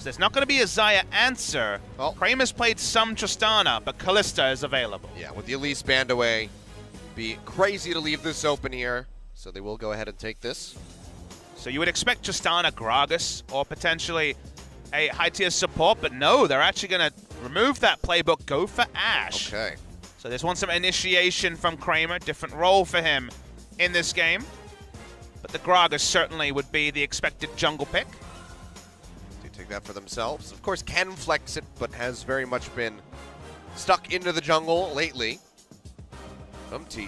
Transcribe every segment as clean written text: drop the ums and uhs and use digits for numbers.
there's not going to be a Xayah answer. Well, Kramer's played some Tristana, but Kalista is available. Yeah, with the Elise banned away, be crazy to leave this open here. So they will go ahead and take this. So you would expect Tristana, Gragas, or potentially a high-tier support, but no, they're actually going to remove that playbook, go for Ashe. Okay. So there's some initiation from Kramer, different role for him in this game. But the Gragas certainly would be the expected jungle pick. They take that for themselves. Of course, can flex it, but has very much been stuck into the jungle lately.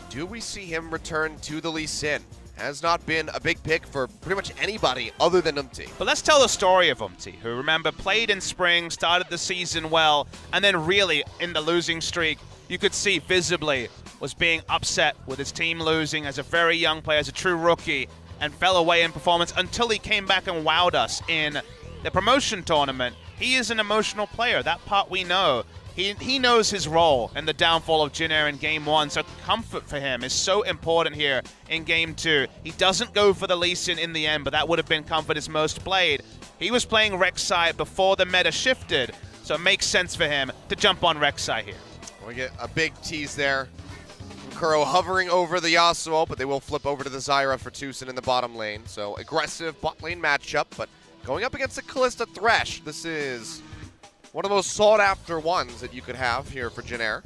Do we see him return to the Lee Sin? Has not been a big pick for pretty much anybody other than But let's tell the story of who, remember, played in spring, started the season well, and then really in the losing streak, you could see visibly was being upset with his team losing as a very young player, as a true rookie, and fell away in performance until he came back and wowed us in the promotion tournament. He is an emotional player. That part we know. He knows his role in the downfall of Jin Air in Game 1, so comfort for him is so important here in Game 2. He doesn't go for the Lee Sin in the end, but that would have been comfort his most played. He was playing Rek'Sai before the meta shifted, so it makes sense for him to jump on Rek'Sai here. We get a big tease there. Kuro hovering over the Yasuo, but they will flip over to the Zyra for Tucson in the bottom lane. So aggressive bot lane matchup, but going up against a Kalista Thresh, this is one of the most sought-after ones that you could have here for Jin Air.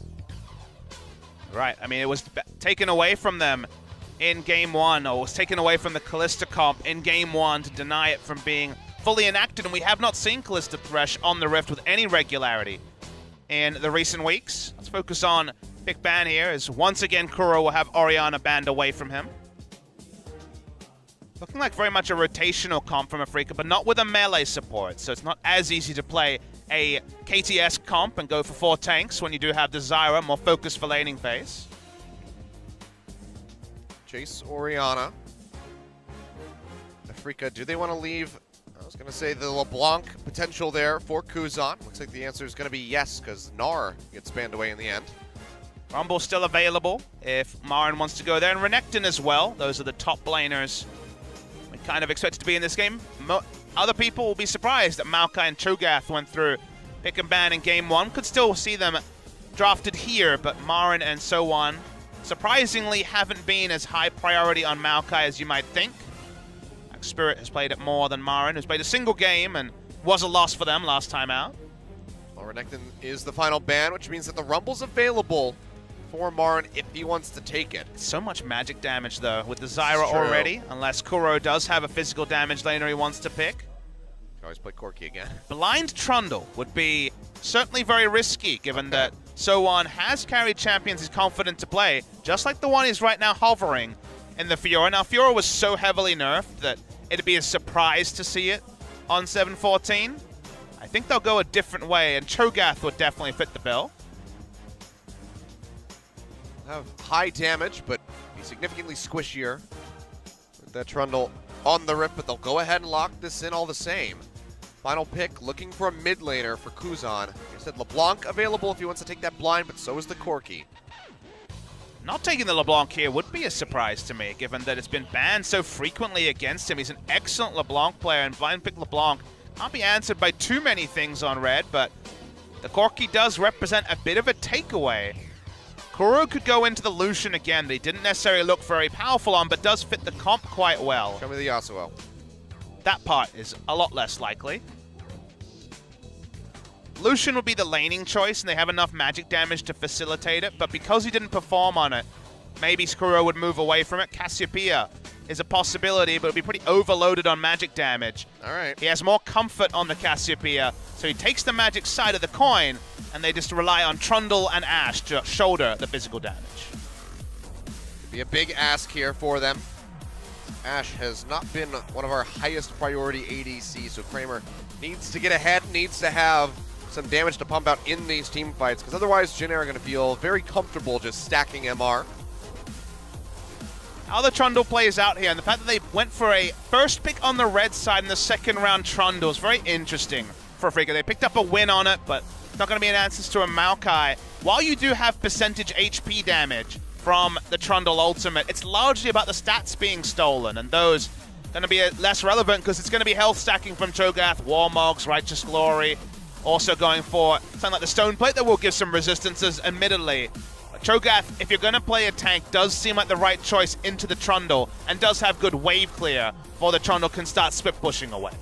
Right, I mean, it was taken away from them in Game 1, or was taken away from the Kalista comp in Game 1 to deny it from being fully enacted, and we have not seen Kalista Thresh on the Rift with any regularity in the recent weeks. Let's focus on pick ban here, as once again Kuro will have Orianna banned away from him. Looking like very much a rotational comp from Afreeca, but not with a melee support, so it's not as easy to play a KTS comp and go for 4 tanks when you do have the Zyra, more focused for laning phase. Chase Orianna. Afreeca, do they want to leave? I was going to say the LeBlanc potential there for Kuzan. Looks like the answer is going to be yes, because Gnar gets banned away in the end. Rumble still available if Marin wants to go there, and Renekton as well. Those are the top laners we kind of expected to be in this game. Other people will be surprised that Maokai and Cho'Gath went through pick and ban in Game 1. Could still see them drafted here, but Marin and so on surprisingly haven't been as high priority on Maokai as you might think. Spirit has played it more than Marin, who's played a single game and was a loss for them last time out. Well, Renekton is the final ban, which means that the Rumble's available for Marin if he wants to take it. So much magic damage, though, with the Zyra already, unless Kuro does have a physical damage laner he wants to pick. Can always play Corki again. Blind Trundle would be certainly very risky, given that So-On has carried champions he's confident to play, just like the one he's right now hovering in the Fiora. Now, Fiora was so heavily nerfed that it'd be a surprise to see it on 7-14. I think they'll go a different way, and Cho'Gath would definitely fit the bill. Have high damage, but be significantly squishier with that Trundle on the Rift, but they'll go ahead and lock this in all the same. Final pick, looking for a mid laner for Kuzan. Like I said, LeBlanc available if he wants to take that blind, but so is the Corki. Not taking the LeBlanc here would be a surprise to me, given that it's been banned so frequently against him. He's an excellent LeBlanc player, and blind pick LeBlanc can't be answered by too many things on red, but the Corki does represent a bit of a takeaway. Kuro could go into the Lucian again that he didn't necessarily look very powerful on, but does fit the comp quite well. Show me the Yasuo. That part is a lot less likely. Lucian would be the laning choice, and they have enough magic damage to facilitate it, but because he didn't perform on it, maybe Kuro would move away from it. Cassiopeia is a possibility, but it'll be pretty overloaded on magic damage. All right. He has more comfort on the Cassiopeia, so he takes the magic side of the coin, and they just rely on Trundle and Ashe to shoulder the physical damage. Be a big ask here for them. Ashe has not been one of our highest priority ADC, so Kramer needs to get ahead, needs to have some damage to pump out in these team fights, because otherwise Jin Air are going to feel very comfortable just stacking MR. How the Trundle plays out here, and the fact that they went for a first pick on the red side in the second round Trundle is very interesting for Afreeca. They picked up a win on it, but it's not going to be an answer to a Maokai. While you do have percentage HP damage from the Trundle ultimate, it's largely about the stats being stolen, and those going to be less relevant because it's going to be health stacking from Cho'Gath, Warmogs, Righteous Glory. Also going for something like the Stone Plate that will give some resistances, admittedly. Cho'Gath, if you're going to play a tank, does seem like the right choice into the Trundle and does have good wave clear before the Trundle can start split pushing away.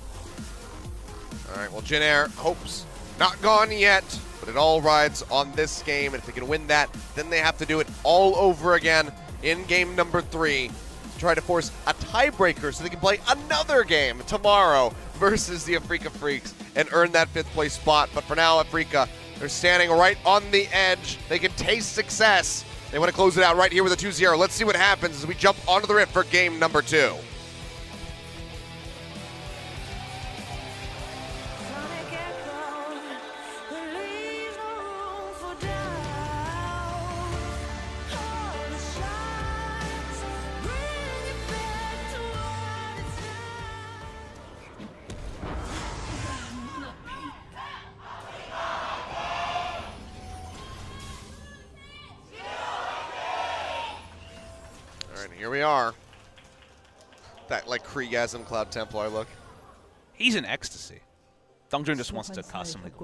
All right, well, Jin Air hopes not gone yet, but it all rides on this game, and if they can win that, then they have to do it all over again in game number 3 to try to force a tiebreaker so they can play another game tomorrow versus the Afreeca Freecs and earn that 5th place spot. But for now, Afreeca, they're standing right on the edge. They can taste success. They want to close it out right here with a 2-0. Let's see what happens as we jump onto the Rift for game number 2. Here we are. That like Kriegasm Cloud Templar look. He's in ecstasy. Dongjun just wants to custom League.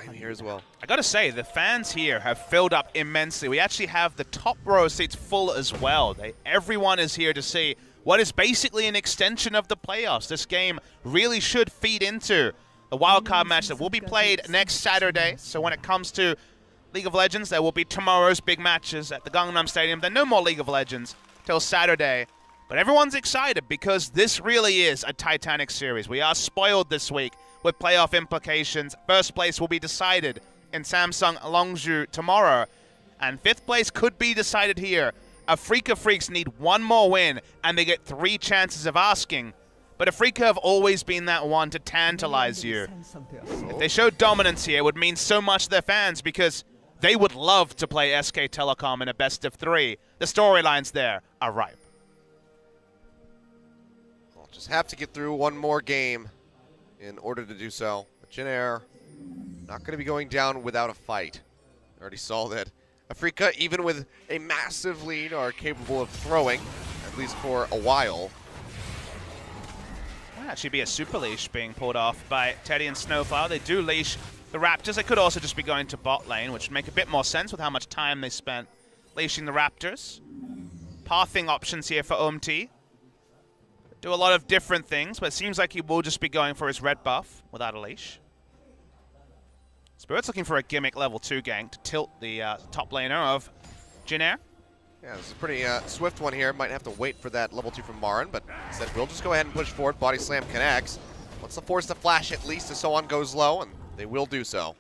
I'm here as well. I gotta say, the fans here have filled up immensely. We actually have the top row of seats full as well. Everyone is here to see what is basically an extension of the playoffs. This game really should feed into the wildcard match that will be played next Saturday. So when it comes to League of Legends, there will be tomorrow's big matches at the Gangnam Stadium. Then no more League of Legends till Saturday. But everyone's excited because this really is a Titanic series. We are spoiled this week with playoff implications. First place will be decided in Samsung Longzhou tomorrow. And 5th place could be decided here. Afreeca Freecs need one more win, and they get 3 chances of asking. But Afreeca have always been that one to tantalize you. If they showed dominance here, it would mean so much to their fans because they would love to play SK Telecom in a best of 3. The storylines there are ripe. We'll just have to get through one more game in order to do so. But Jin Air not going to be going down without a fight. I already saw that Afreeca, even with a massive lead, are capable of throwing, at least for a while. Might actually be a super leash being pulled off by Teddy and Snowflower. They do leash the Raptors. They could also just be going to bot lane, which would make a bit more sense with how much time they spent leashing the Raptors. Pathing options here for OMT. Do a lot of different things, but it seems like he will just be going for his red buff without a leash. Spirit's looking for a gimmick level 2 gank to tilt the top laner of Jin Air. Yeah, this is a pretty swift one here. Might have to wait for that level 2 from Marin, but instead we'll just go ahead and push forward. Body Slam connects. Wants to force the flash at least as Soan goes low, and they will do so.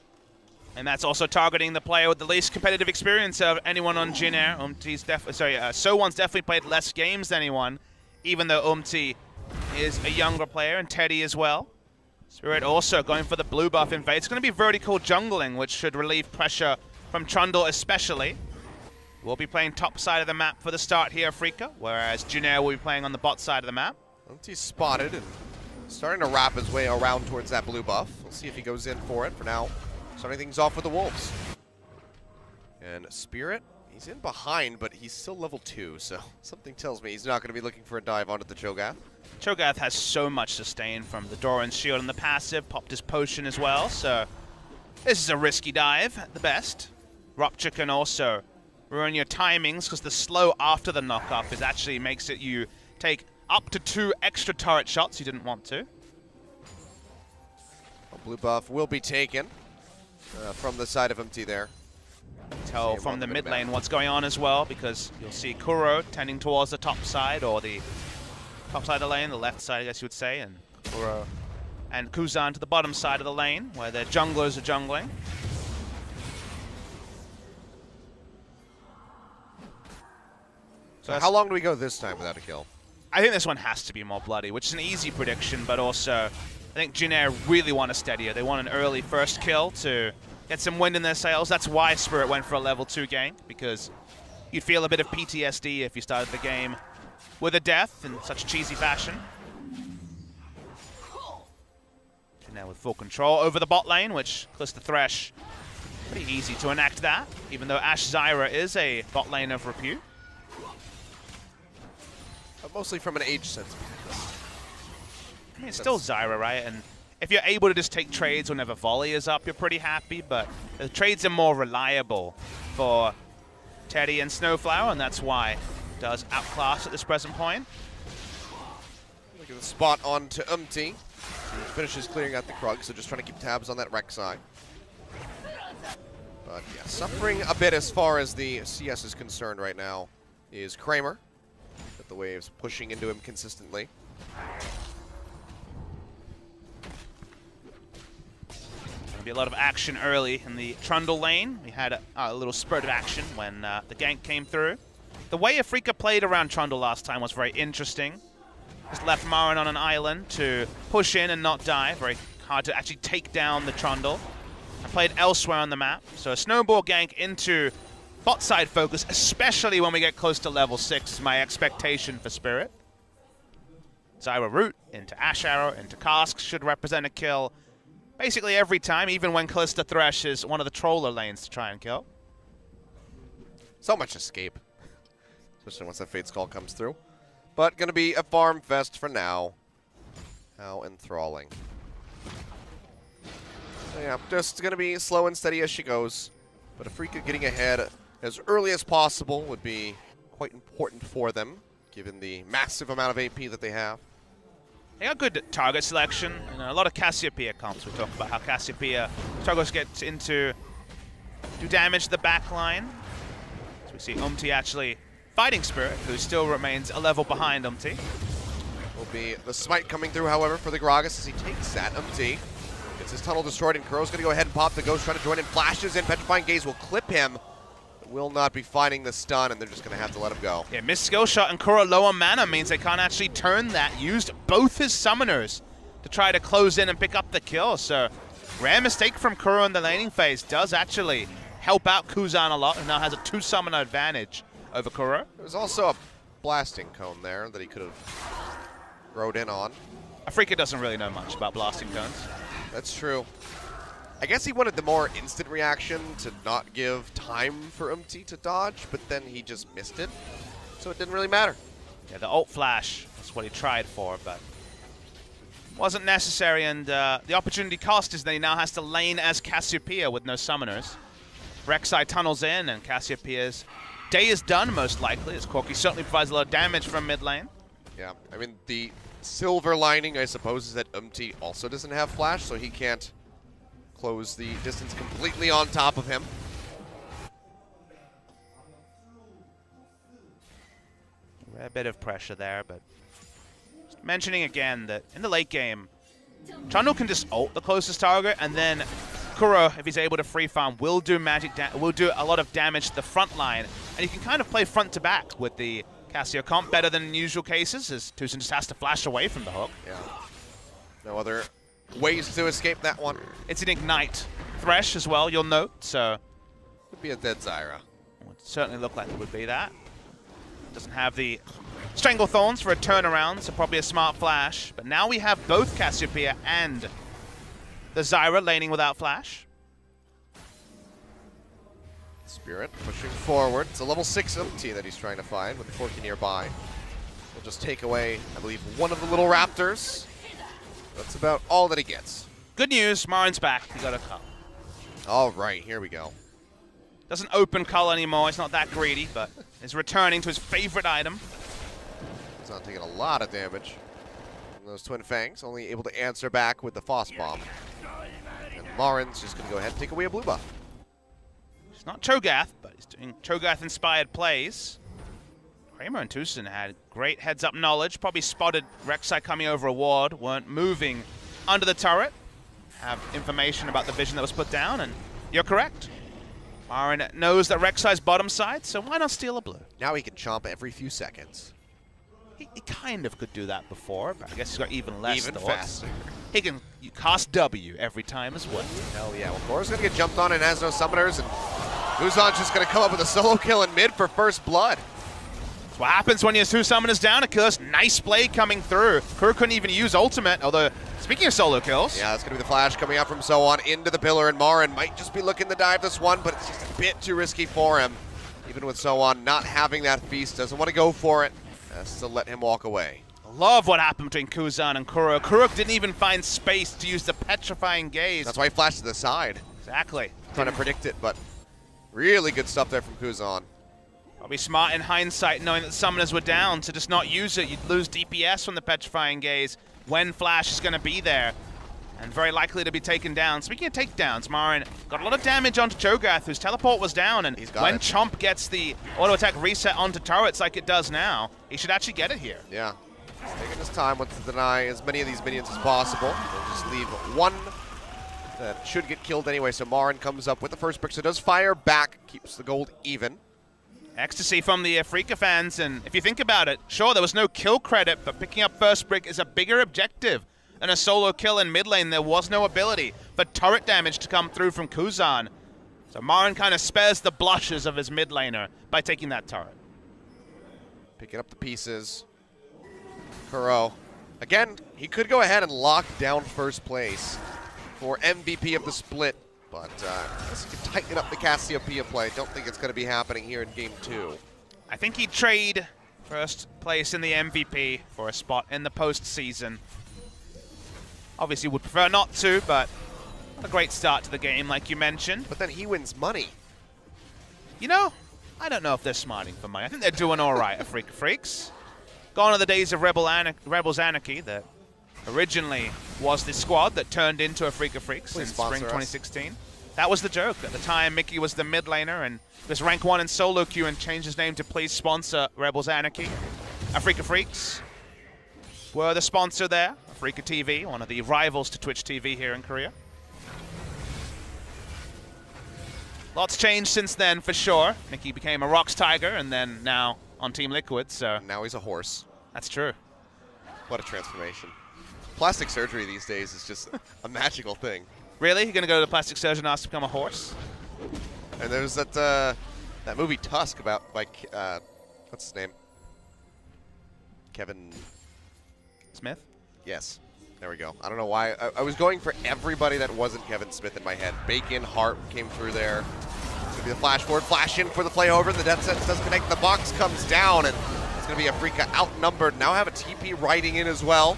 And that's also targeting the player with the least competitive experience of anyone on Jin Air. Soan's definitely played less games than anyone, even though Umti is a younger player, and Teddy as well. Spirit also going for the blue buff invade. It's going to be vertical jungling, which should relieve pressure from Trundle especially. We'll be playing top side of the map for the start here, Afreeca, whereas Jin Air will be playing on the bot side of the map. Umti's spotted and starting to wrap his way around towards that blue buff. We'll see if he goes in for it. For now, starting things off with the Wolves. And Spirit, he's in behind, but he's still level 2, so something tells me he's not going to be looking for a dive onto the Cho'Gath. Cho'Gath has so much sustain from the Doran's shield and the passive, popped his potion as well, so this is a risky dive at the best. Rupture can also ruin your timings because the slow after the knock-up is actually makes it you take up to 2 extra turret shots you didn't want to. Blue buff will be taken from the side of MT there. Tell from the mid lane what's going on as well, because you'll see Kuro tending towards the top side, or the top side of the lane, the left side I guess you would say, and Kuro and Kuzan to the bottom side of the lane, where their junglers are jungling. So how long do we go this time without a kill? I think this one has to be more bloody, which is an easy prediction, but also I think Jin Air really want a steadier. They want an early first kill to get some wind in their sails. That's why Spirit went for a level 2 gank, because you'd feel a bit of PTSD if you started the game with a death in such cheesy fashion. Jin Air with full control over the bot lane, which Calista Thresh, pretty easy to enact that, even though Ash Zyra is a bot lane of repute. but mostly from an age sense. I mean, it's still Zyra, right? And if you're able to just take trades whenever volley is up, you're pretty happy, but the trades are more reliable for Teddy and Snowflower, and that's why it does outclass at this present point. Look at the spot on to He finishes clearing out the Krug, so just trying to keep tabs on that Rek'Sai. But yeah, suffering a bit as far as the CS is concerned right now is Kramer, with the waves pushing into him consistently. Going to be a lot of action early in the Trundle lane. We had a little spurt of action when the gank came through. The way Afreeca played around Trundle last time was very interesting. Just left Marin on an island to push in and not die. Very hard to actually take down the Trundle. And played elsewhere on the map. So a snowball gank into bot side focus, especially when we get close to level 6, is my expectation for Spirit. Zyra root into Ash Arrow, into Cask should represent a kill. Basically every time, even when Kalista Thresh is one of the troller lanes to try and kill. So much escape, especially once that Fate's Call comes through. But gonna be a farm fest for now. How enthralling. So yeah, just gonna be slow and steady as she goes. But Afreeca getting ahead as early as possible would be quite important for them, given the massive amount of AP that they have. They got good target selection. You know, a lot of Cassiopeia comps. We talk about how Cassiopeia struggles to get into do damage to the back line. So we see actually fighting Spirit, who still remains a level behind Umti. Will be the smite coming through, however, for the Gragas as he takes that. Gets his tunnel destroyed, and Kuro's gonna go ahead and pop the Ghost, trying to join in. Flashes in, Petrifying Gaze will clip him. Will not be finding the stun, and they're just going to have to let him go. Yeah, missed skill shot, and Kuro low on mana means they can't actually turn that. Used both his summoners to try to close in and pick up the kill. So, rare mistake from Kuro in the laning phase. Does actually help out Kuzan a lot, who now has a 2-summoner advantage over Kuro. There was also a blasting cone there that he could have rode in on. Afreeca doesn't really know much about blasting cones. That's true. I guess he wanted the more instant reaction to not give time for to dodge, but then he just missed it, so it didn't really matter. Yeah, the ult flash is what he tried for, but wasn't necessary, and the opportunity cost is that he now has to lane as Cassiopeia with no summoners. Rek'Sai tunnels in, and Cassiopeia's day is done, most likely, as Corki certainly provides a lot of damage from mid lane. Yeah, I mean, the silver lining, I suppose, is that also doesn't have flash, so he can't close the distance completely on top of him. A bit of pressure there, but just mentioning again that in the late game, Trundle can just ult the closest target, and then Kuro, if he's able to free farm, will do a lot of damage to the front line, and you can kind of play front to back with the Cassio comp better than in usual cases, as Tucson just has to flash away from the hook. Yeah. No other ways to escape that one. It's an Ignite Thresh as well, you'll note, so Could be a dead Zyra. Would certainly look like it would be that. Doesn't have the Stranglethorns for a turnaround, so probably a smart flash. But now we have both Cassiopeia and the Zyra laning without flash. Spirit pushing forward. It's a level 6 Umti that he's trying to find with the Corki nearby. We'll just take away, I believe, one of the little raptors. That's about all that he gets. Good news, Marin's back. He got a cull. All right, here we go. Doesn't open cull anymore. He's not that greedy, but is returning to his favorite item. He's not taking a lot of damage from those Twin Fangs, only able to answer back with the Frost Bomb. And Marin's just going to go ahead and take away a blue buff. It's not Cho'Gath, but he's doing Cho'Gath-inspired plays. Kramer and Tucson had great heads-up knowledge, probably spotted Rek'Sai coming over a ward, weren't moving under the turret, have information about the vision that was put down, and you're correct. Marin knows that Rek'Sai's bottom side, so why not steal a blue? Now he can chomp every few seconds. He kind of could do that before, but I guess he's got even less Even thoughts. faster. He can cast W every time as well. Hell yeah. Well, Cora's going to get jumped on and has no summoners, and Kuzan's just going to come up with a solo kill in mid for first blood. That's what happens when you have two summoners down, Achilles. Nice blade coming through. Kuro couldn't even use ultimate, although, speaking of solo kills. Yeah, that's going to be the flash coming out from Soan into the pillar, and Marin might just be looking to dive this one, but it's just a bit too risky for him. Even with Soan not having that feast, doesn't want to go for it. Has to let him walk away. Love what happened between Kuzan and Kuro. Kuro didn't even find space to use the petrifying gaze. That's why he flashed to the side. Exactly. Trying to predict it, but really good stuff there from Kuzan. Probably smart in hindsight, knowing that the summoners were down, to just not use it. You'd lose DPS from the petrifying gaze when Flash is going to be there, and very likely to be taken down. Speaking of takedowns, Marin got a lot of damage onto Cho'Gath, whose teleport was down, and when Chomp gets the auto attack reset onto turrets like it does now, he should actually get it here. Yeah. He's taking his time, wants to deny as many of these minions as possible. He'll just leave one that should get killed anyway, so Marin comes up with the first brick, so does fire back, keeps the gold even. Ecstasy from the Afreeca fans, and if you think about it, sure, there was no kill credit, but picking up first brick is a bigger objective than a solo kill in mid lane. There was no ability for turret damage to come through from Kuzan. So Marin kind of spares the blushes of his mid laner by taking that turret. Picking up the pieces. Kuro. Again, he could go ahead and lock down first place for MVP of the split, but this could tighten up the Cassiopeia play. Don't think it's going to be happening here in Game 2. I think he'd trade first place in the MVP for a spot in the postseason. Obviously would prefer not to, but a great start to the game, like you mentioned. But then he wins money. You know, I don't know if they're smarting for money. I think they're doing all right, Afreeca Freecs. Gone are the days of Rebels Anarchy that originally was the squad that turned into Afreeca Freecs in spring 2016. That was the joke. At the time, Mickey was the mid laner and was rank 1 in solo queue and changed his name to please sponsor Rebels Anarchy. Afreeca Freecs were the sponsor there. Afreeca TV, one of the rivals to Twitch TV here in Korea. Lots changed since then, for sure. Mickey became a Rocks Tiger and then now on Team Liquid, so... Now he's a horse. That's true. What a transformation. Plastic surgery these days is just a magical thing. Really? You're going to go to the plastic surgeon and ask to become a horse? And there's that movie Tusk about, like, what's his name? Kevin... Smith? Yes. There we go. I don't know why. I was going for everybody that wasn't Kevin Smith in my head. Bacon, Hart came through there. It's going to be the flash forward, flash in for the play over. The death sentence does connect. The box comes down, and it's going to be Afreeca outnumbered. Now have a TP riding in as well.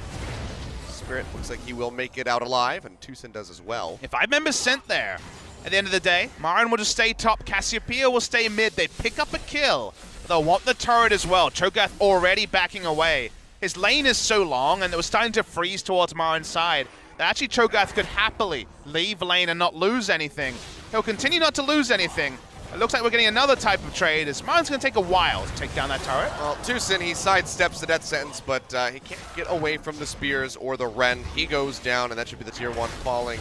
Spirit looks like he will make it out alive, and Tucson does as well. If I remember sent there, at the end of the day, Marin will just stay top. Cassiopeia will stay mid. They pick up a kill. They'll want the turret as well. Cho'Gath already backing away. His lane is so long, and it was starting to freeze towards Marin's side, that actually Cho'Gath could happily leave lane and not lose anything. He'll continue not to lose anything. It looks like we're getting another type of trade, as Marin's going to take a while to take down that turret. Well, Tucson, he sidesteps the death sentence, but he can't get away from the spears or the Ren. He goes down, and that should be the tier 1 falling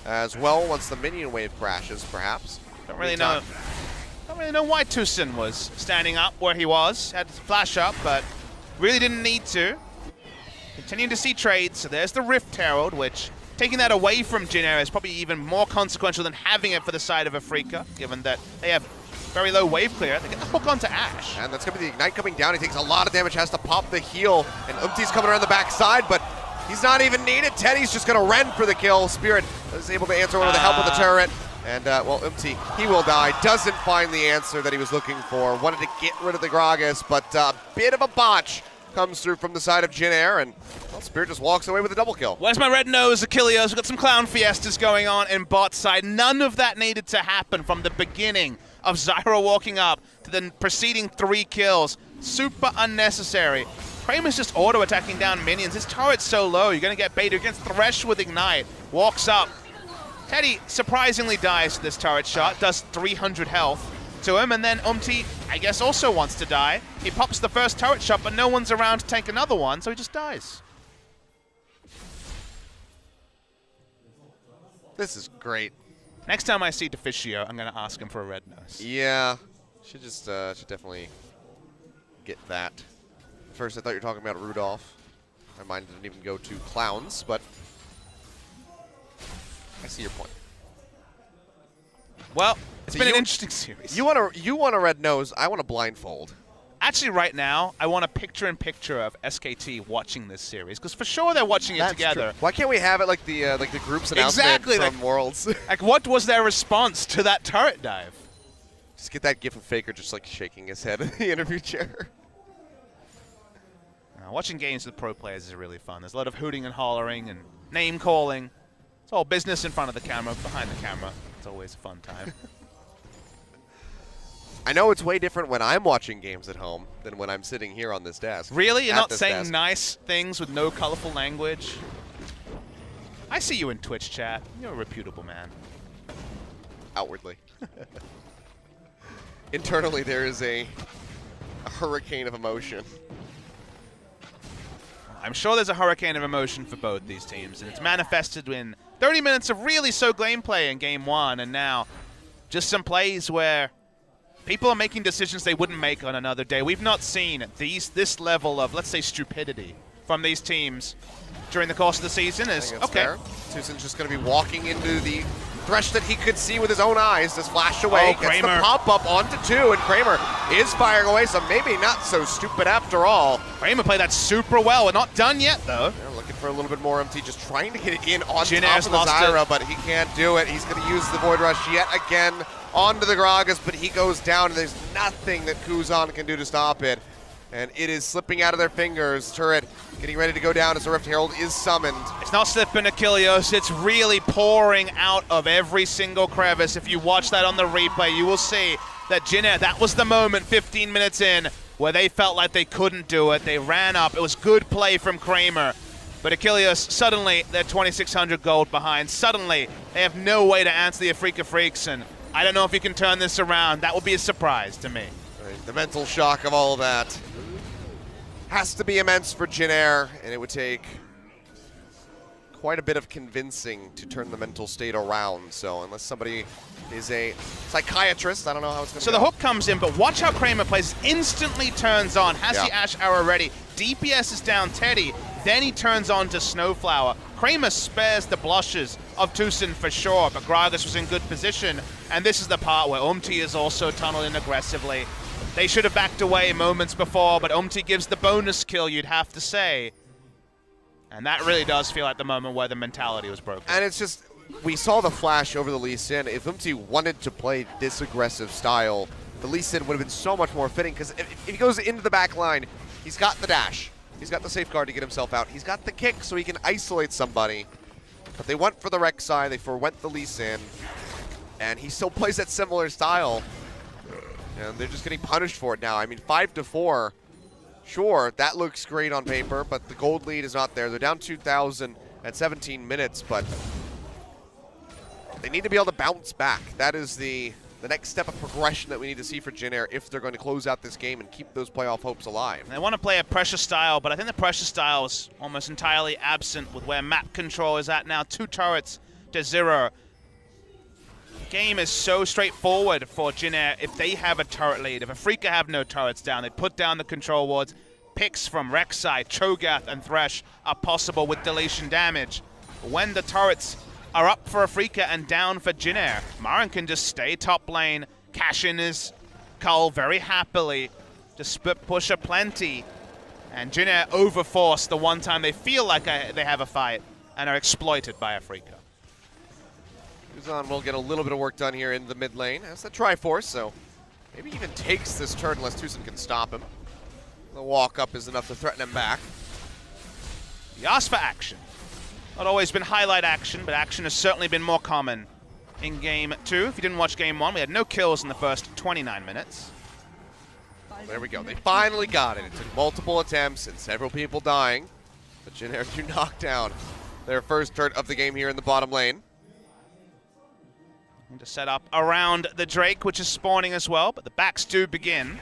as well once the minion wave crashes, perhaps. Don't really know why Tucson was standing up where he was. Had to flash up, but really didn't need to. Continuing to see trades, so there's the Rift Herald, which taking that away from Jin Air is probably even more consequential than having it for the side of Afreeca, given that they have very low wave clear. They get the hook onto Ashe. And that's going to be the Ignite coming down. He takes a lot of damage, has to pop the heal, and Umti's coming around the backside, but he's not even needed. Teddy's just going to rend for the kill. Spirit is able to answer with the help of the turret. And, well, Umti, he will die. Doesn't find the answer that he was looking for. Wanted to get rid of the Gragas, but a bit of a botch comes through from the side of Jin Air, and well, Spirit just walks away with a double kill. Where's my red nose, Achilles? We've got some clown fiestas going on in bot side. None of that needed to happen from the beginning of Zyra walking up to the preceding 3 kills. Super unnecessary. Kramer's just auto-attacking down minions. His turret's so low, you're going to get baited against Thresh with Ignite. Walks up. Teddy surprisingly dies to this turret shot, does 300 health to him, and then Umti, I guess, also wants to die. He pops the first turret shot, but no one's around to take another one, so he just dies. This is great. Next time I see Deficio, I'm going to ask him for a red nose. Yeah, should definitely get that. First, I thought you were talking about Rudolph. My mind didn't even go to clowns, but I see your point. Well, it's been an interesting series. You want a red nose. I want a blindfold. Actually, right now, I want a picture-in-picture of SKT watching this series, because for sure they're watching it together. True. Why can't we have it like the group's announcement from Worlds? Like, what was their response to that turret dive? Just get that gif of Faker just like shaking his head in the interview chair. Watching games with pro players is really fun. There's a lot of hooting and hollering and name calling. It's all business in front of the camera, behind the camera. It's always a fun time. I know it's way different when I'm watching games at home than when I'm sitting here on this desk. Really? You're not saying nice things with no colorful language? I see you in Twitch chat. You're a reputable man. Outwardly. Internally, there is a hurricane of emotion. I'm sure there's a hurricane of emotion for both these teams, and it's manifested in 30 minutes of really soaked gameplay in Game 1, and now just some plays where people are making decisions they wouldn't make on another day. We've not seen this level of, let's say, stupidity from these teams during the course of the season. Okay. Tusin's just going to be walking into the Thresh that he could see with his own eyes, just flash away, gets the pop-up onto 2, and Kramer is firing away, so maybe not so stupid after all. Kramer played that super well. We're not done yet, though. They're looking for a little bit more MT, just trying to get it in on top of the Zyra, but he can't do it. He's going to use the Void Rush yet again onto the Gragas, but he goes down, and there's nothing that Kuzan can do to stop it. And it is slipping out of their fingers. Turret getting ready to go down as a Rift Herald is summoned. It's not slipping, Achilleos. It's really pouring out of every single crevice. If you watch that on the replay, you will see that Jin Air, that was the moment 15 minutes in where they felt like they couldn't do it. They ran up. It was good play from Kramer. But Achilleos, suddenly they're 2,600 gold behind. Suddenly they have no way to answer the Afreeca Freecs. And I don't know if you can turn this around. That would be a surprise to me. The mental shock of all that has to be immense for Jin Air, and it would take quite a bit of convincing to turn the mental state around. So unless somebody is a psychiatrist, I don't know how it's going to go. So the hook comes in, but watch how Kramer plays. Instantly turns on, has the Ash Arrow ready. DPS is down Teddy, then he turns on to Snowflower. Kramer spares the blushes of Tusin for sure, but Gragas was in good position. And this is the part where Umti is also tunneled in aggressively. They should have backed away moments before, but Umti gives the bonus kill, you'd have to say. And that really does feel like the moment where the mentality was broken. And it's just, we saw the flash over the Lee Sin. If Umti wanted to play this aggressive style, the Lee Sin would have been so much more fitting, because if he goes into the back line, he's got the dash. He's got the safeguard to get himself out. He's got the kick so he can isolate somebody. But they went for the Rek'Sai, they forwent the Lee Sin, and he still plays that similar style. And they're just getting punished for it now. I mean, 5-4, sure, that looks great on paper, but the gold lead is not there. They're down 2,000 at 17 minutes, but they need to be able to bounce back. That is the next step of progression that we need to see for Jin Air if they're going to close out this game and keep those playoff hopes alive. They want to play a pressure style, but I think the pressure style is almost entirely absent with where map control is at now. 2 turrets to 0. Game is so straightforward for Jin Air. If they have a turret lead, if Afreeca have no turrets down, they put down the control wards. Picks from Rek'Sai, Cho'Gath, and Thresh are possible with deletion damage. When the turrets are up for Afreeca and down for Jin Air, Marin can just stay top lane, cash in his cull very happily, just push a plenty, and Jin Air overforce the one time they feel like they have a fight and are exploited by Afreeca. Kuzan will get a little bit of work done here in the mid lane. Has the Triforce, so maybe even takes this turn unless Tusin can stop him. The walk up is enough to threaten him back. He asked for action. Not always been highlight action, but action has certainly been more common in Game 2. If you didn't watch Game 1, we had no kills in the first 29 minutes. There we go. They finally got it. It took multiple attempts and several people dying, but Jin Air do knock down their first turret of the game here in the bottom lane. To set up around the Drake, which is spawning as well, but the backs do begin.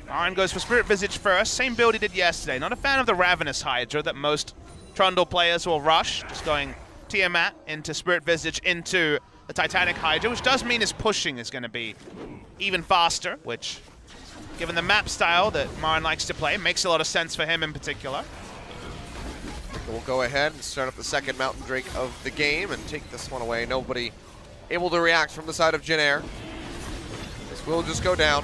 Marin goes for Spirit Visage first, same build he did yesterday. Not a fan of the Ravenous Hydra that most Trundle players will rush, just going Tiamat into Spirit Visage into the Titanic Hydra, which does mean his pushing is going to be even faster, which, given the map style that Marin likes to play, makes a lot of sense for him in particular. We'll go ahead and start up the second Mountain Drake of the game and take this one away. Nobody able to react from the side of Jin Air. This will just go down.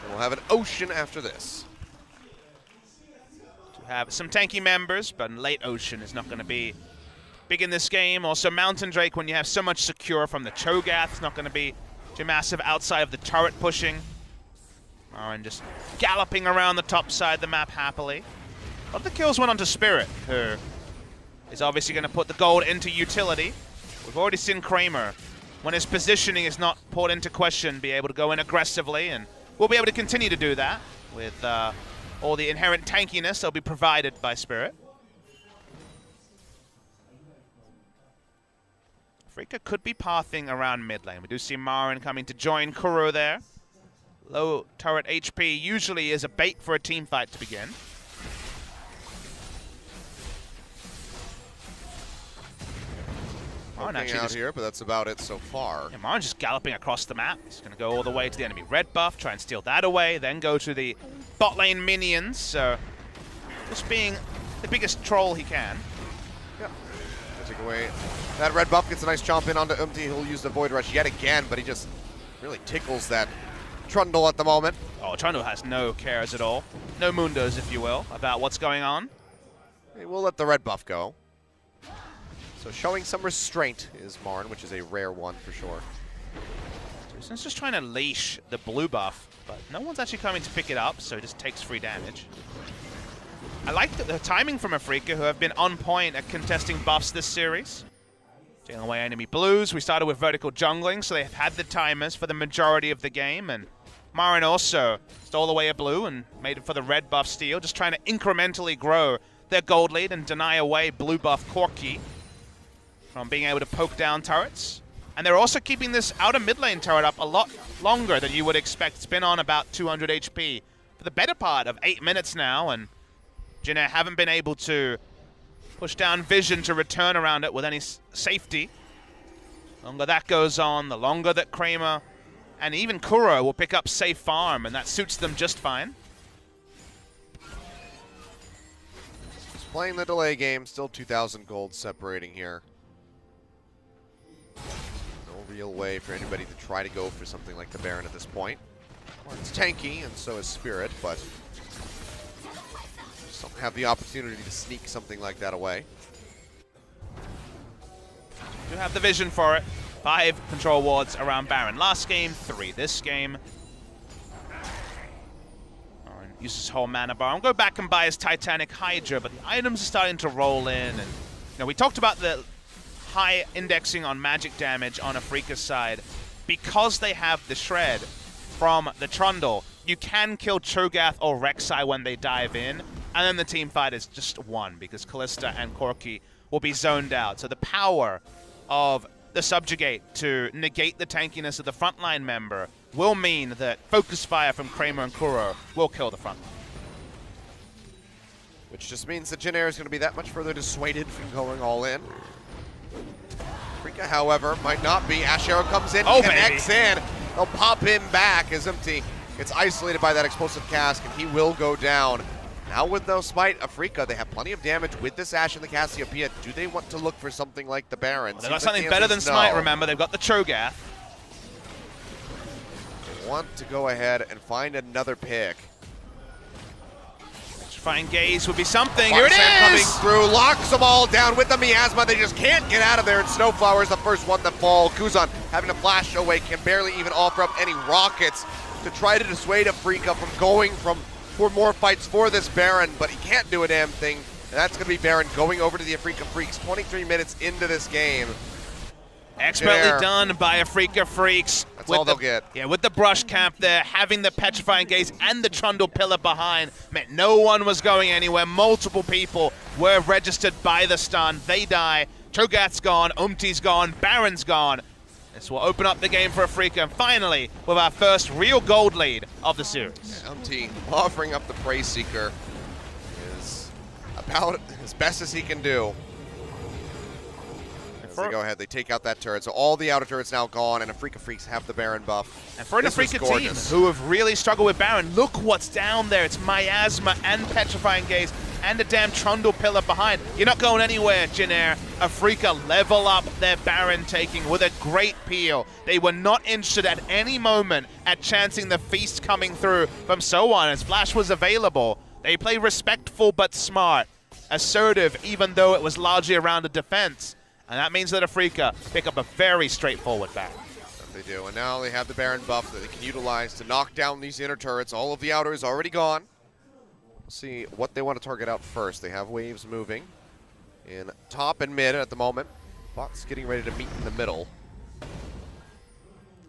And we'll have an Ocean after this. To have some tanky members, but late Ocean is not going to be big in this game. Also, Mountain Drake, when you have so much secure from the Cho'Gath, it's not going to be too massive outside of the turret pushing. Marin just galloping around the top side of the map happily. A lot of the kills went on to Spirit, who is obviously going to put the gold into utility. We've already seen Kramer, when his positioning is not put into question, be able to go in aggressively, and we'll be able to continue to do that with all the inherent tankiness that'll be provided by Spirit. Afreeca could be pathing around mid lane. We do see Marin coming to join Kuro there. Low turret HP usually is a bait for a team fight to begin. Marin actually out here, but that's about it so far. Yeah, Marin just galloping across the map. He's going to go all the way to the enemy red buff, try and steal that away, then go to the bot lane minions. So just being the biggest troll he can. Yeah. Take away that red buff, gets a nice chomp in onto Umti. He'll use the Void Rush yet again, but he just really tickles that Trundle at the moment. Oh, Trundle has no cares at all. No mundos, if you will, about what's going on. Hey, we'll let the red buff go. So showing some restraint is Marin, which is a rare one for sure. He's just trying to leash the blue buff, but no one's actually coming to pick it up, so he just takes free damage. I like the timing from Afreeca, who have been on point at contesting buffs this series. Taking away enemy blues. We started with vertical jungling, so they've had the timers for the majority of the game, and Marin also stole away a blue and made it for the red buff steal, just trying to incrementally grow their gold lead and deny away blue buff Corki from being able to poke down turrets. And they're also keeping this outer mid lane turret up a lot longer than you would expect. It's been on about 200 HP for the better part of 8 minutes now, and Jin Air haven't been able to push down Vision to return around it with any safety. The longer that goes on, the longer that Kramer and even Kuro will pick up safe farm, and that suits them just fine. Just playing the delay game, still 2,000 gold separating here. No real way for anybody to try to go for something like the Baron at this point. Well, it's tanky, and so is Spirit, but just don't have the opportunity to sneak something like that away. You have the vision for it. 5 control wards around Baron. Last game, 3 this game. Marin uses his whole mana bar. I'll go back and buy his Titanic Hydra, but the items are starting to roll in. And we talked about the high indexing on magic damage on Afreeca's side. Because they have the Shred from the Trundle, you can kill Cho'Gath or Rek'Sai when they dive in, and then the team fight is just won because Kalista and Corki will be zoned out. So the power of the Subjugate to negate the tankiness of the frontline member will mean that focus fire from Kramer and Kuro will kill the frontline. Which just means that Jin Air is going to be that much further dissuaded from going all in. Afreeca, however, might not be. Ash Arrow comes in, connects in. They'll pop him back as Empty gets isolated by that explosive cask, and he will go down. Now with no smite, Afreeca, they have plenty of damage with this Ashe and the Cassiopeia. Do they want to look for something like the Baron? Well, they've got something better than smite, remember. They've got the Cho'Gath. They want to go ahead and find another pick. Electrifying Gaze would be something. Here it is! Coming through, locks them all down with the miasma. They just can't get out of there, and Snowflower is the first one to fall. Kuzan having to flash away, can barely even offer up any rockets to try to dissuade Afreeca from going for more fights for this Baron, but he can't do a damn thing. And that's going to be Baron going over to the Afreeca Freecs 23 minutes into this game. Expertly done by Afreeca Freecs. That's all they'll get. Yeah, with the brush camp there, having the Petrifying Gaze and the Trundle Pillar behind meant no one was going anywhere. Multiple people were registered by the stun. They die. Cho'Gath's gone, Umti's gone, Baron's gone. This will open up the game for Afreeca, and finally, with our first real gold lead of the series. Umti offering up the Praise Seeker is about as best as he can do. As they go ahead, they take out that turret. So all the outer turrets now gone, and Afreeca Freecs have the Baron buff. And for an Afreeca team who have really struggled with Baron, look what's down there. It's Miasma and Petrifying Gaze and a damn Trundle Pillar behind. You're not going anywhere, Jin Air. Afreeca level up their Baron taking with a great peel. They were not interested at any moment at chancing the feast coming through from Sowan as Flash was available. They play respectful but smart, assertive even though it was largely around a defense. And that means that Afreeca pick up a very straightforward Baron. They do, and now they have the Baron buff that they can utilize to knock down these inner turrets. All of the outer is already gone. We'll see what they want to target out first. They have waves moving in top and mid at the moment. Bots getting ready to meet in the middle.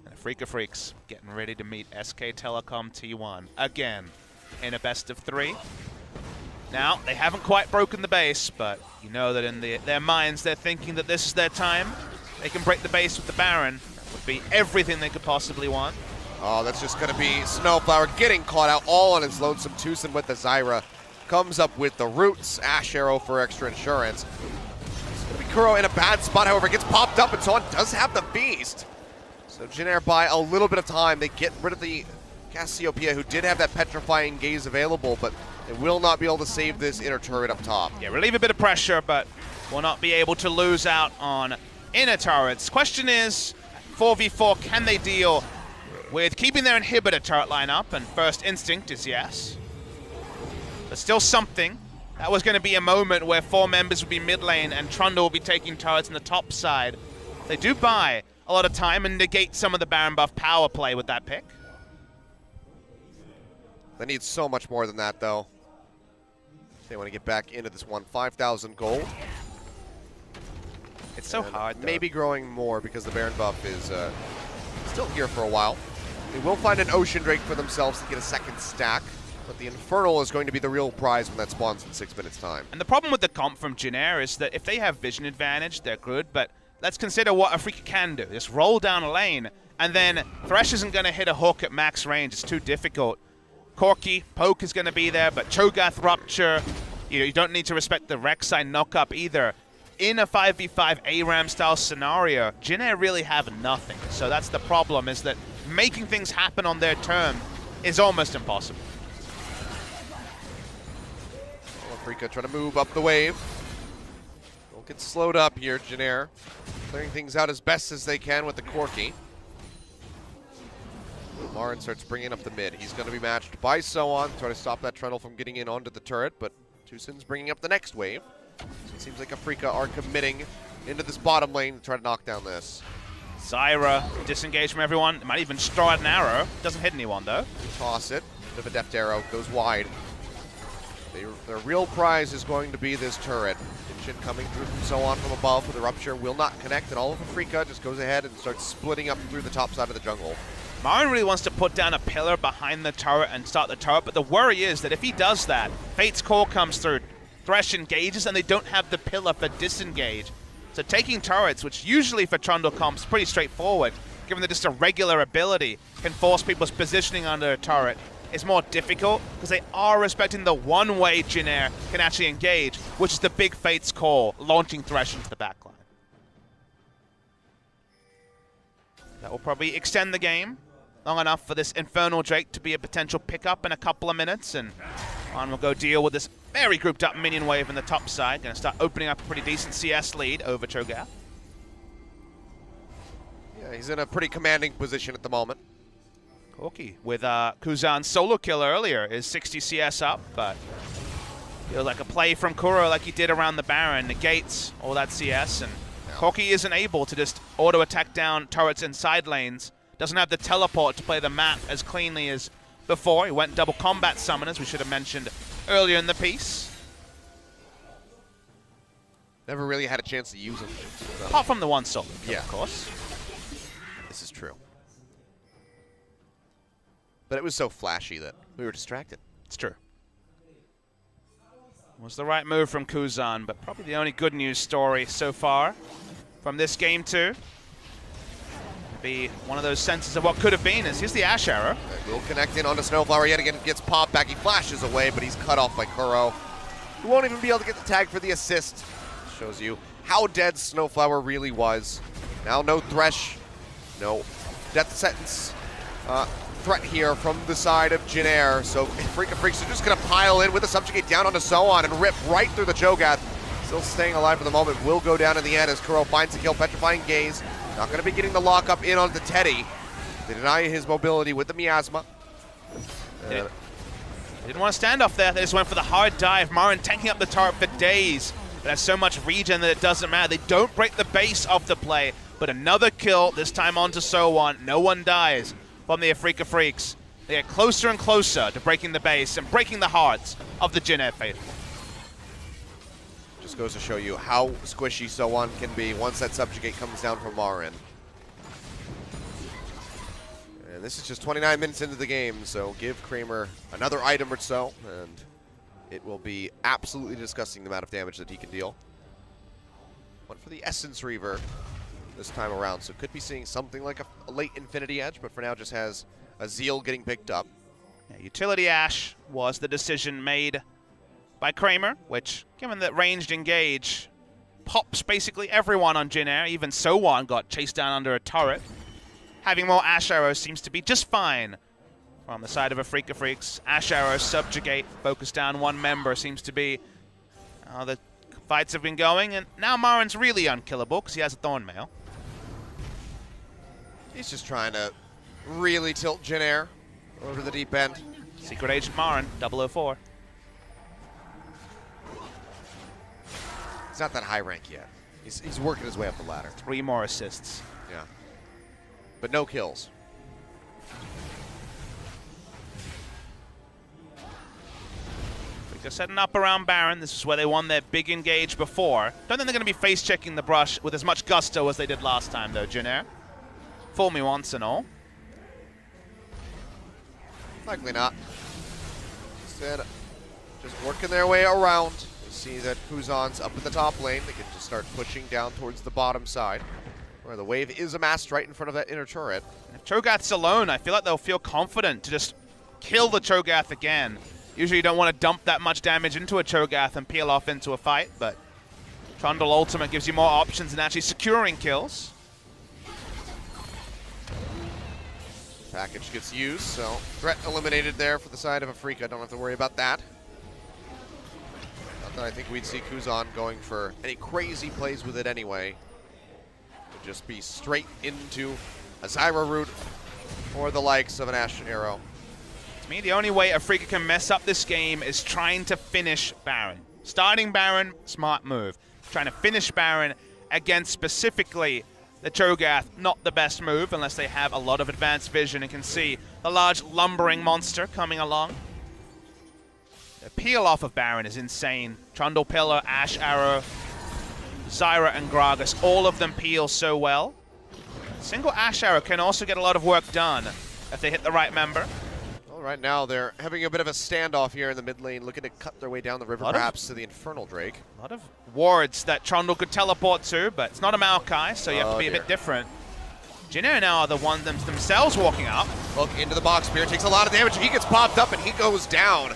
And Freecs getting ready to meet SK Telecom T1 again in a best of 3. Now, they haven't quite broken the base, but you know that in their minds they're thinking that this is their time. They can break the base with the Baron. That would be everything they could possibly want. Oh, that's just going to be Snowflower getting caught out all on his lonesome. Tucson with the Zyra. Comes up with the roots. Ash Arrow for extra insurance. It's going to be Kuro in a bad spot, however, gets popped up, and Son does have the Beast. So Jin Air by a little bit of time. They get rid of the Cassiopeia, who did have that Petrifying Gaze available, but they will not be able to save this inner turret up top. Yeah, relieve a bit of pressure, but will not be able to lose out on inner turrets. Question is, 4v4, can they deal with keeping their inhibitor turret line up? And first instinct is yes. But still something. That was going to be a moment where 4 members would be mid lane and Trundle will be taking turrets on the top side. They do buy a lot of time and negate some of the Baron buff power play with that pick. They need so much more than that, though. They want to get back into this one. 5,000 gold. It's so hard, though. Maybe growing more because the Baron buff is still here for a while. They will find an Ocean Drake for themselves to get a second stack, but the Infernal is going to be the real prize when that spawns in 6 minutes' time. And the problem with the comp from Jin Air is that if they have vision advantage, they're good, but let's consider what Afreeca can do. Just roll down a lane, and then Thresh isn't going to hit a hook at max range. It's too difficult. Corki, Poke is going to be there, but Cho'Gath Rupture, you don't need to respect the Rek'Sai knock-up either. In a 5v5 ARAM style scenario, Jin Air really have nothing. So that's the problem, is that making things happen on their turn is almost impossible. Afreeca trying to move up the wave. Don't get slowed up here, Jin Air. Clearing things out as best as they can with the Corki. Lauren starts bringing up the mid. He's going to be matched by Soon, trying to stop that Trundle from getting in onto the turret, but Tucson's bringing up the next wave. So it seems like Afreeca are committing into this bottom lane to try to knock down this. Zyra, disengage from everyone. It might even start an arrow. Doesn't hit anyone, though. Toss it. Bit of a deft arrow. Goes wide. Their real prize is going to be this turret. Shit coming through from Soon from above, but the Rupture will not connect, and all of Afreeca just goes ahead and starts splitting up through the top side of the jungle. Marin really wants to put down a pillar behind the turret and start the turret, but the worry is that if he does that, Fate's Call comes through, Thresh engages, and they don't have the pillar for disengage. So taking turrets, which usually for Trundle comps is pretty straightforward, given that just a regular ability can force people's positioning under a turret, is more difficult because they are respecting the one way Jin Air can actually engage, which is the big Fate's Call, launching Thresh into the backline. That will probably extend the game long enough for this Infernal Drake to be a potential pickup in a couple of minutes, and on will go deal with this very grouped up minion wave in the top side. Going to start opening up a pretty decent CS lead over Cho'Gath. Yeah, he's in a pretty commanding position at the moment. Corki with Kuzan's solo kill earlier is 60 CS up, but feels like a play from Kuro like he did around the Baron, negates all that CS, and Corki isn't able to just auto-attack down turrets in side lanes. Doesn't have the teleport to play the map as cleanly as before. He went double combat summon, as we should have mentioned earlier in the piece. Never really had a chance to use him. So. Apart from the one solo, yeah, of course. This is true. But it was so flashy that we were distracted. It's true. Was the right move from Kuzan, but probably the only good news story so far from this game too. Be one of those senses of what could have been. Here's the Ash Arrow. Will connect in onto Snowflower yet again. Gets popped back. He flashes away, but he's cut off by Kuro, who won't even be able to get the tag for the assist. Shows you how dead Snowflower really was. Now no Thresh, no death sentence threat here from the side of Jin Air. So Freecs are just going to pile in with a subjugate down onto Soon and rip right through the Cho'Gath. Still staying alive for the moment. Will go down in the end as Kuro finds the kill. Petrifying Gaze. Not going to be getting the lockup in onto Teddy. They deny his mobility with the miasma. They didn't want to stand off there. They just went for the hard dive. Marin tanking up the turret for days. but has so much regen that it doesn't matter. They don't break the base of the play, but another kill, this time onto So1. No one dies from the Afreeca Freecs. They get closer and closer to breaking the base and breaking the hearts of the Jin Air faithful. Just goes to show you how squishy So1 can be once that subjugate comes down from Marin. And this is just 29 minutes into the game, so give Kramer another item or so, and it will be absolutely disgusting the amount of damage that he can deal. Went for the Essence Reaver this time around, so could be seeing something like a late Infinity Edge, but for now just has a Zeal getting picked up. Yeah, Utility Ashe was the decision made by Kramer, which, given that ranged engage, pops basically everyone on Jin Air. Even So1 got chased down under a turret. Having more Ashe Arrows seems to be just fine. On the side of Afreeca Freecs, Ashe Arrow, Subjugate, focus down one member seems to be how the fights have been going, and now Marin's really unkillable because he has a Thornmail. He's just trying to really tilt Jin Air over the deep end. Secret Agent Marin, 004. He's not that high rank yet. He's working his way up the ladder. 3 more assists. Yeah. But no kills. They're setting up around Baron. This is where they won their big engage before. Don't think they're going to be face-checking the brush with as much gusto as they did last time, though, Jin Air. Fool me once and all. Likely not. Instead, just working their way around. You see that Fuzon's up in the top lane. They can just start pushing down towards the bottom side, where the wave is amassed right in front of that inner turret. If Cho'Gath's alone, I feel like they'll feel confident to just kill the Cho'Gath again. Usually you don't want to dump that much damage into a Cho'Gath and peel off into a fight, but Trundle Ultimate gives you more options in actually securing kills. Package gets used, so threat eliminated there for the side of Afreeca. Don't have to worry about that. Not that I think we'd see Kuzan going for any crazy plays with it anyway. To just be straight into a Zyra root or the likes of an Ashe Arrow. To me, the only way Afreeca can mess up this game is trying to finish Baron. Starting Baron, smart move. Trying to finish Baron against specifically the Cho'Gath, not the best move unless they have a lot of advanced vision and can see the large lumbering monster coming along. The peel off of Baron is insane. Trundle Pillar, Ashe Arrow, Zyra and Gragas, all of them peel so well. Single Ashe Arrow can also get a lot of work done if they hit the right member. Right now, they're having a bit of a standoff here in the mid lane, looking to cut their way down the river, perhaps to the Infernal Drake. A lot of wards that Trundle could teleport to, but it's not a Maokai, so you have to be a bit different. Jin Air now are the ones themselves walking up. Look into the box. Spear takes a lot of damage. He gets popped up and he goes down.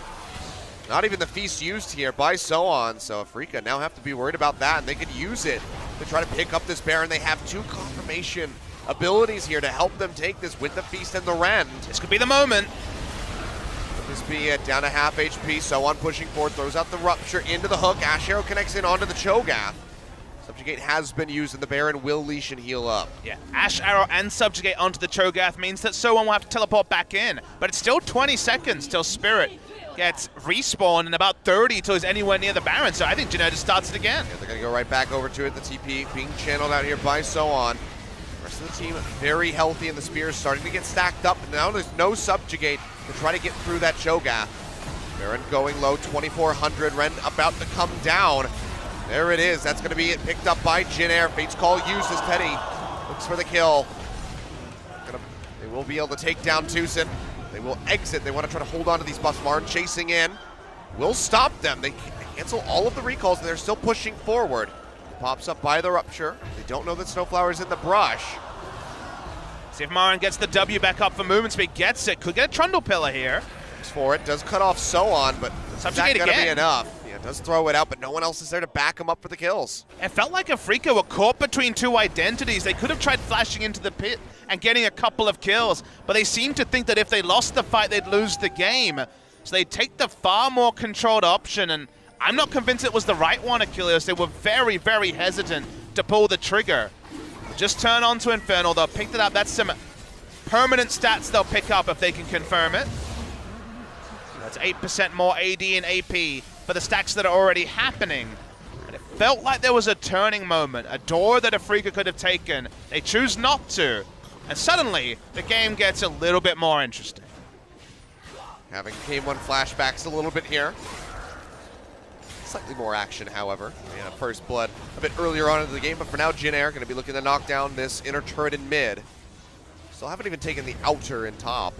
Not even the feast used here by So1, so Afreeca now have to be worried about that, and they could use it to try to pick up this Baron. They have 2 confirmation abilities here to help them take this with the feast and the rend. This could be the moment. This be it, down to half HP, So1 pushing forward, throws out the Rupture into the hook. Ashe Arrow connects in onto the Cho'Gath. Subjugate has been used, and the Baron will leash and heal up. Yeah, Ashe Arrow and Subjugate onto the Cho'Gath means that So1 will have to teleport back in, but it's still 20 seconds till Spirit gets respawned and about 30 till he's anywhere near the Baron, so I think Jin Air just starts it again. Yeah, they're going to go right back over to it. The TP being channeled out here by So1. The rest of the team very healthy, and the Spears starting to get stacked up, and now there's no Subjugate to try to get through that Cho'Gath. Baron going low, 2,400. Rend about to come down. There it is. That's going to be it, picked up by Jin Air. Fate's Call used as Teddy looks for the kill. They will be able to take down Tucson. They will exit. They want to try to hold on to these buffs. Marn chasing in. Will stop them. They cancel all of the recalls, and they're still pushing forward. Pops up by the Rupture. They don't know that Snowflower's in the brush. See if Marin gets the W back up for movement speed. Gets it. Could get a Trundle Pillar here. Looks for it. Does cut off So1, but is that going to be enough? Yeah, does throw it out, but no one else is there to back him up for the kills. It felt like Afreeca were caught between 2 identities. They could have tried flashing into the pit and getting a couple of kills, but they seem to think that if they lost the fight, they'd lose the game. So they take the far more controlled option, and I'm not convinced it was the right one, Achilles. They were very, very hesitant to pull the trigger. Just turn on to Infernal. They'll pick it up. That's some permanent stats they'll pick up if they can confirm it. That's 8% more AD and AP for the stacks that are already happening. But it Felt like there was a turning moment, a door that Afreeca could have taken. They choose not to. And suddenly, the game gets a little bit more interesting. Having Game 1 flashbacks a little bit here. Slightly more action, however. Yeah, first blood a bit earlier on in the game, but for now, Jin Air going to be looking to knock down this inner turret in mid. Still haven't even taken the outer in top.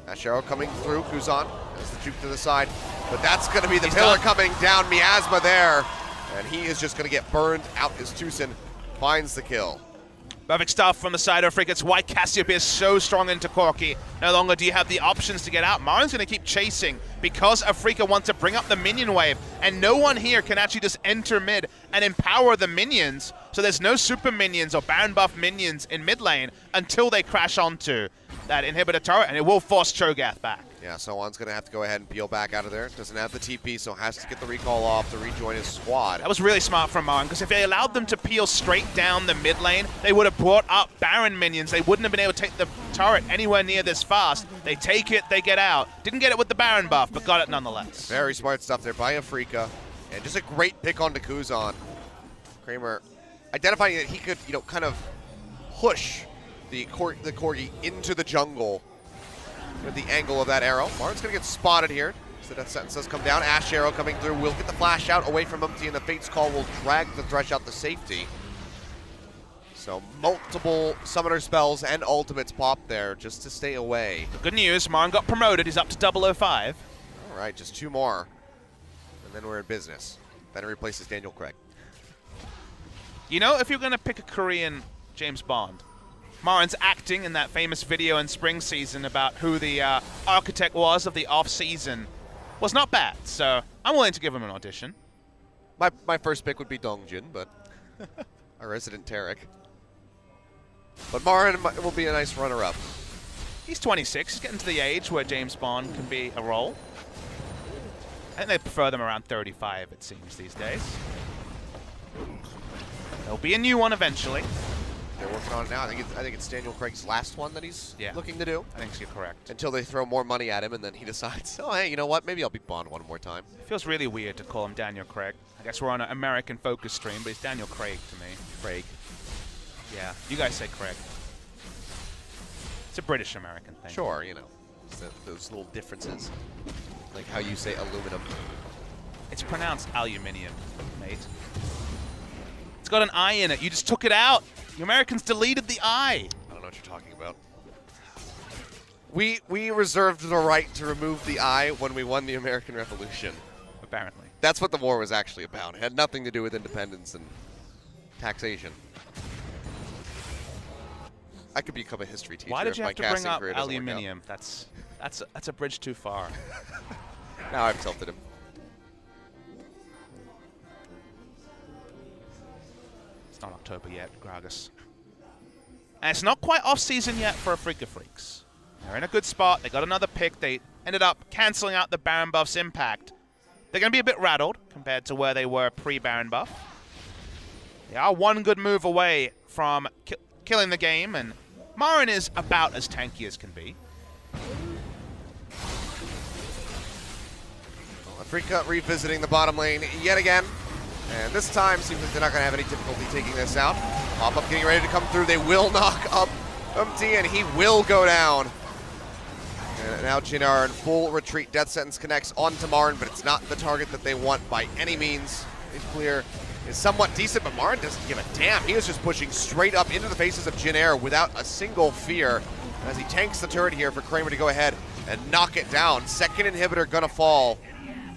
Ashero coming through, Kuzan has the juke to the side, but that's going to be the pillar coming down. Miasma there, and he is just going to get burned out as Tucson finds the kill. Perfect stuff from the side of Freecs. It's why Cassiopeia is so strong into Corki. No longer do you have the options to get out. Marin's going to keep chasing because Afreeca wants to bring up the minion wave, and no one here can actually just enter mid and empower the minions. So there's no super minions or Baron buff minions in mid lane until they crash onto that inhibitor turret, and it will force Cho'Gath back. Yeah, Sowan's going to have to go ahead and peel back out of there. Doesn't have the TP, so has to get the recall off to rejoin his squad. That was really smart from Marin, because if they allowed them to peel straight down the mid lane, they would have brought up Baron minions. They wouldn't have been able to take the turret anywhere near this fast. They take it, they get out. Didn't get it with the Baron buff, but got it nonetheless. Very smart stuff there by Afreeca. And just a great pick onto Kuzan. Kramer identifying that he could, kind of push the Corgi into the jungle with the angle of that arrow. Marin's going to get spotted here. So that sentence does come down. Ash Arrow coming through. Will get the flash out away from Umpty, and the Fate's Call will drag the Thresh out to safety. So multiple summoner spells and ultimates pop there just to stay away. Good news, Marin got promoted. He's up to 005. All right, just 2 more. And then we're in business. Then it replaces Daniel Craig. If you're going to pick a Korean James Bond, Marin's acting in that famous video in spring season about who the architect was of the off-season was not bad, so I'm willing to give him an audition. My first pick would be Dongjin, but our resident Tarek. But Marin will be a nice runner-up. He's 26. He's getting to the age where James Bond can be a role. I think they prefer them around 35, it seems, these days. There'll be a new one eventually. They're working on it now. I think it's Daniel Craig's last one that he's looking to do. I think you're correct. Until they throw more money at him, and then he decides, oh, hey, you know what? Maybe I'll be Bond one more time. It feels really weird to call him Daniel Craig. I guess we're on an American focus stream, but it's Daniel Craig to me. Craig. Yeah, you guys say Craig. It's a British-American thing. Sure, those little differences. Like how you say aluminum. It's pronounced aluminium, mate. It's got an I in it. You just took it out. You Americans deleted the I. I don't know what you're talking about. We reserved the right to remove the I when we won the American Revolution. Apparently. That's what the war was actually about. It had nothing to do with independence and taxation. I could become a history teacher. Why did you have to bring up aluminium? aluminium? That's a bridge too far. Now I've tilted him. It's not October yet, Gragas. And it's not quite off-season yet for Afreeca Freecs. They're in a good spot. They got another pick. They ended up canceling out the Baron buff's impact. They're going to be a bit rattled compared to where they were pre-Baron buff. They are one good move away from killing the game, and Marin is about as tanky as can be. Afreeca revisiting the bottom lane yet again. And this time, seems like they're not going to have any difficulty taking this out. Pop-up getting ready to come through. They will knock up Umpty, and he will go down. And now Jinar in full retreat. Death Sentence connects onto Marin, but it's not the target that they want by any means. His clear is somewhat decent, but Marin doesn't give a damn. He is just pushing straight up into the faces of Jin Air without a single fear as he tanks the turret here for Kramer to go ahead and knock it down. Second inhibitor gonna fall.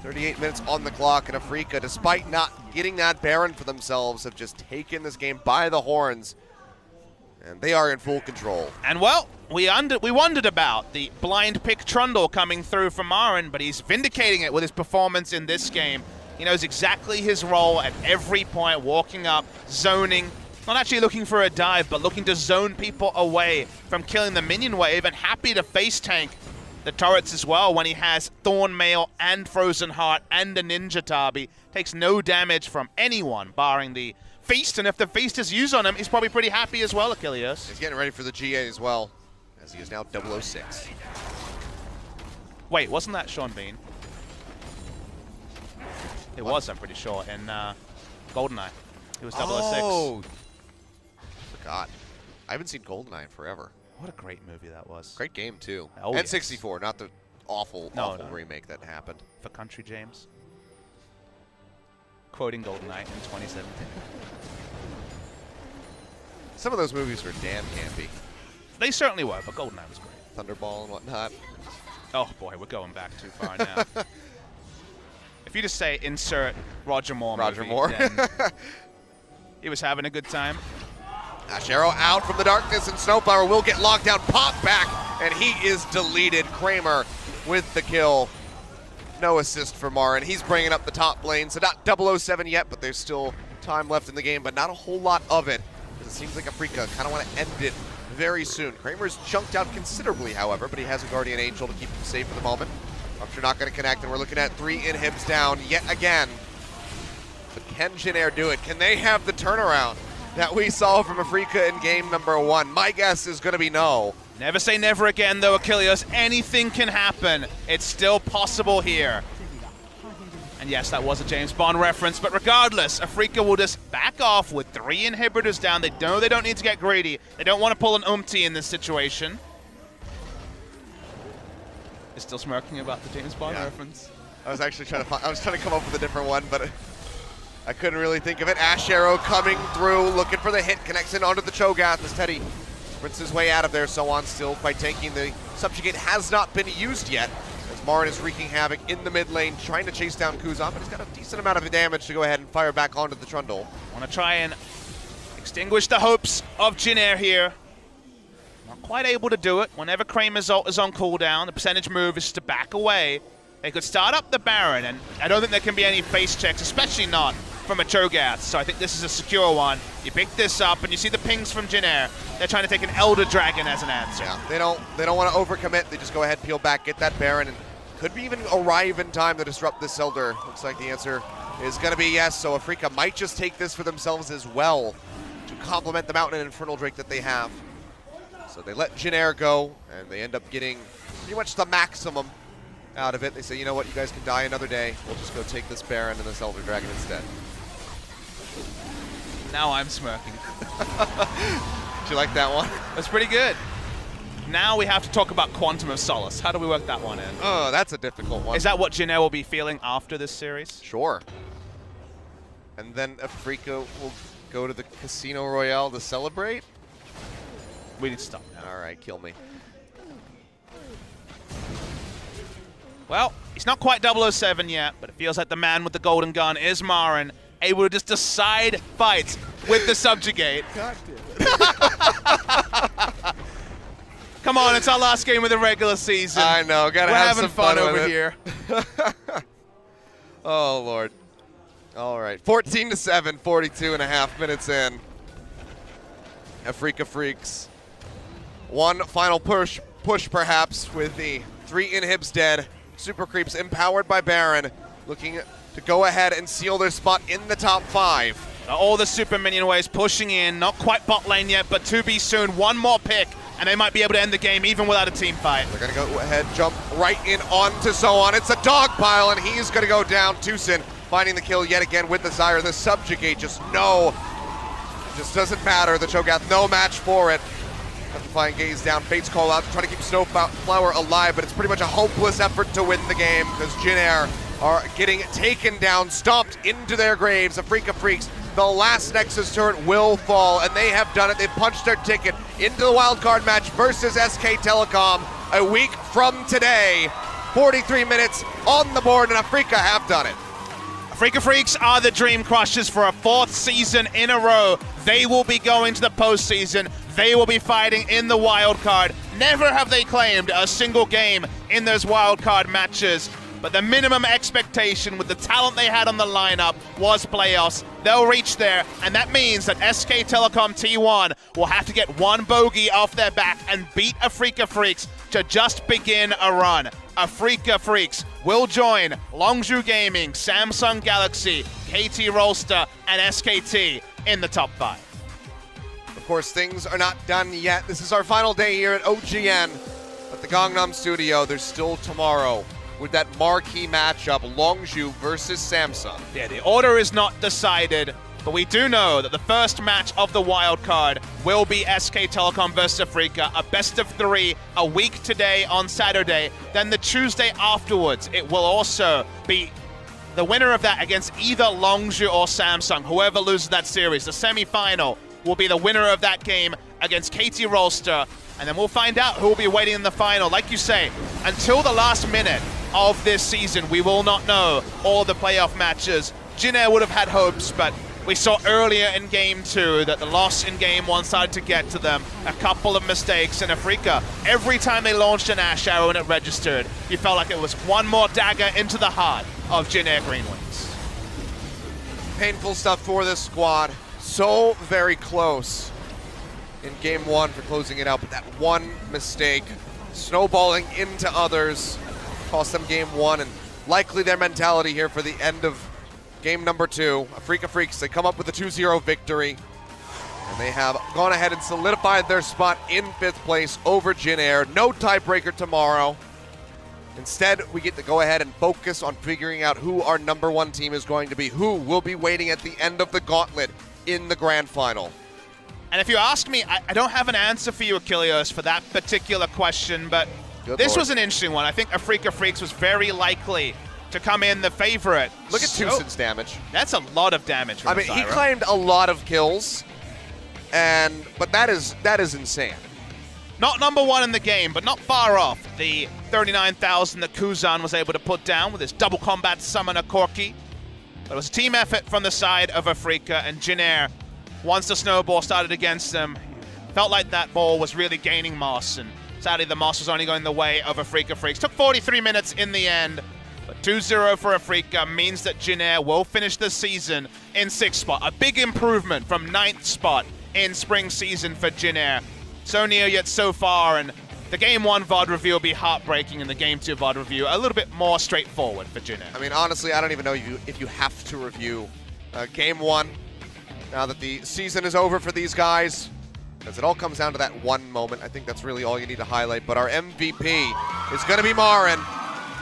38 minutes on the clock, and Afreeca, despite not getting that Baron for themselves, have just taken this game by the horns, and they are in full control. And well, we wondered about the blind pick Trundle coming through from Marin, but he's vindicating it with his performance in this game. He knows exactly his role at every point, walking up, zoning, not actually looking for a dive, but looking to zone people away from killing the minion wave, and happy to face tank the turrets as well when he has Thorn Mail and Frozen Heart and a Ninja Tabi. Takes no damage from anyone barring the Feast, and if the Feast is used on him, he's probably pretty happy as well, Achilles. He's getting ready for the GA as well, as he is now 006. Wait, wasn't that Sean Bean? It was, I'm pretty sure, in GoldenEye. He was 006. Oh, forgot. I haven't seen GoldenEye in forever. What a great movie that was. Great game, too. Oh, and yes. 64, not the awful remake that happened. For Country James. Quoting GoldenEye in 2017. Some of those movies were damn campy. They certainly were, but GoldenEye was great. Thunderball and whatnot. Oh boy, we're going back too far now. If you just say insert Roger Moore Roger movie, Moore. then he was having a good time. Ash Arrow out from the darkness, and Snowflower will get locked down. Pop back, and he is deleted. Kramer with the kill. No assist for Marin. He's bringing up the top lane, so not 007 yet, but there's still time left in the game, but not a whole lot of it. It seems like Afreeca kind of want to end it very soon. Kramer's chunked out considerably, however, but he has a Guardian Angel to keep him safe for the moment. Rupture not going to connect, and we're looking at 3 inhibs down yet again. But can Jin Air do it? Can they have the turnaround that we saw from Afreeca in game number 1? My guess is going to be no. Never say never again, though, Achilles. Anything can happen. It's still possible here. And yes, that was a James Bond reference, but regardless, Afreeca will just back off with 3 inhibitors down. They know they don't need to get greedy. They don't want to pull an Umti in this situation. Is still smirking about the James Bond reference. I was actually trying to come up with a different one, but I couldn't really think of it. Ash Arrow coming through, looking for the hit, connects in onto the Cho'Gath as Teddy sprints his way out of there. So on, still quite tanking. The Subjugate has not been used yet, as Marin is wreaking havoc in the mid lane, trying to chase down Kuzan, but he's got a decent amount of damage to go ahead and fire back onto the Trundle. Want to try and extinguish the hopes of Jin Air here. Not quite able to do it. Whenever Kramer's ult is on cooldown, the percentage move is to back away. They could start up the Baron, and I don't think there can be any face checks, especially not from a Cho'Gath, so I think this is a secure one. You pick this up, and you see the pings from Jin Air. They're trying to take an Elder Dragon as an answer. Yeah, they don't want to overcommit. They just go ahead, peel back, get that Baron, and could be even arrive in time to disrupt this Elder. Looks like the answer is going to be yes, so Afreeca might just take this for themselves as well to complement the Mountain and Infernal Drake that they have. So they let Jin Air go, and they end up getting pretty much the maximum out of it. They say, you know what, you guys can die another day. We'll just go take this Baron and this Elder Dragon instead. Now I'm smirking. Did you like that one? That's pretty good. Now we have to talk about Quantum of Solace. How do we work that one in? Oh, that's a difficult one. Is that what Jin Air will be feeling after this series? Sure. And then Afreeca will go to the Casino Royale to celebrate? We need to stop now. All right, kill me. Well, he's not quite 007 yet, but it feels like the man with the golden gun is Marin, able to just decide fights with the Subjugate. God damn it. Come on, it's our last game of the regular season. I know, gotta We're have having some fun with over it. here. Oh, Lord. All right, 14-7, 42.5 minutes in. Afreeca Freecs. One final push perhaps with the 3 inhibs dead. Super Creeps empowered by Baron, looking to go ahead and seal their spot in the top 5. All the super minion waves pushing in, not quite bot lane yet, but to be soon. One more pick, and they might be able to end the game even without a team fight. They're gonna go ahead, jump right in onto Zoan. It's a dog pile, and he's gonna go down. Tucson finding the kill yet again with the Zyre. The Subjugate just doesn't matter. The Cho'Gath, no match for it. Petrifying gaze down, Fate's call out, trying to keep Snowflower alive, but it's pretty much a hopeless effort to win the game because Jin Air are getting taken down, stomped into their graves. Afreeca Freecs, the last Nexus turret will fall, and they have done it. They've punched their ticket into the wildcard match versus SK Telecom a week from today. 43 minutes on the board, and Afreeca have done it. Afreeca Freecs are the Dream Crushers for a 4th season in a row. They will be going to the postseason. They will be fighting in the wild card. Never have they claimed a single game in those wild card matches. But the minimum expectation with the talent they had on the lineup was playoffs. They'll reach there, and that means that SK Telecom T1 will have to get one bogey off their back and beat Afreeca Freecs to just begin a run. Afreeca Freecs will join Longzhu Gaming, Samsung Galaxy, KT Rolster, and SKT in the top 5. Of course, things are not done yet. This is our final day here at OGN at the Gangnam Studio. There's still tomorrow with that marquee matchup, Longzhu versus Samsung. Yeah, the order is not decided, but we do know that the first match of the wild card will be SK Telecom versus Afreeca, a best of 3, a week today on Saturday. Then the Tuesday afterwards, it will also be the winner of that against either Longzhu or Samsung, whoever loses that series. The semi-final will be the winner of that game against KT Rolster, and then we'll find out who will be waiting in the final. Like you say, until the last minute of this season, we will not know all the playoff matches. Jin Air would have had hopes, but we saw earlier in Game 2 that the loss in Game 1 started to get to them. A couple of mistakes, and Afreeca, every time they launched an Ash Arrow and it registered, you felt like it was one more dagger into the heart of Jin Air Greenwings. Painful stuff for this squad. So very close in Game 1 for closing it out, but that one mistake, snowballing into others, cost them Game 1, and likely their mentality here for the end of Game number 2. Afreeca Freecs, they come up with a 2-0 victory, and they have gone ahead and solidified their spot in 5th place over Jin Air. No tiebreaker tomorrow. Instead, we get to go ahead and focus on figuring out who our number 1 team is going to be, who will be waiting at the end of the gauntlet in the grand final. And if you ask me, I don't have an answer for you, Achilles, for that particular question, but this was an interesting one. I think Afreeca Freecs was very likely to come in the favorite. Look at Tusin's damage. That's a lot of damage from he claimed a lot of kills, but that is insane. Not number 1 in the game, but not far off the 39,000 that Kuzan was able to put down with his double combat summoner Corki. But it was a team effort from the side of Afreeca, and Jin Air, once the snowball started against them, felt like that ball was really gaining moss, and sadly the moss was only going the way of Afreeca Freecs. Took 43 minutes in the end, but 2-0 for Afreeca means that Jin Air will finish the season in 6th spot. A big improvement from 9th spot in spring season for Jin Air. So near yet so far, and the Game 1 VOD review will be heartbreaking, and the Game 2 VOD review a little bit more straightforward for Jin Air. I mean, honestly, I don't even know if you have to review Game 1 now that the season is over for these guys, because it all comes down to that one moment. I think that's really all you need to highlight. But our MVP is going to be Marin.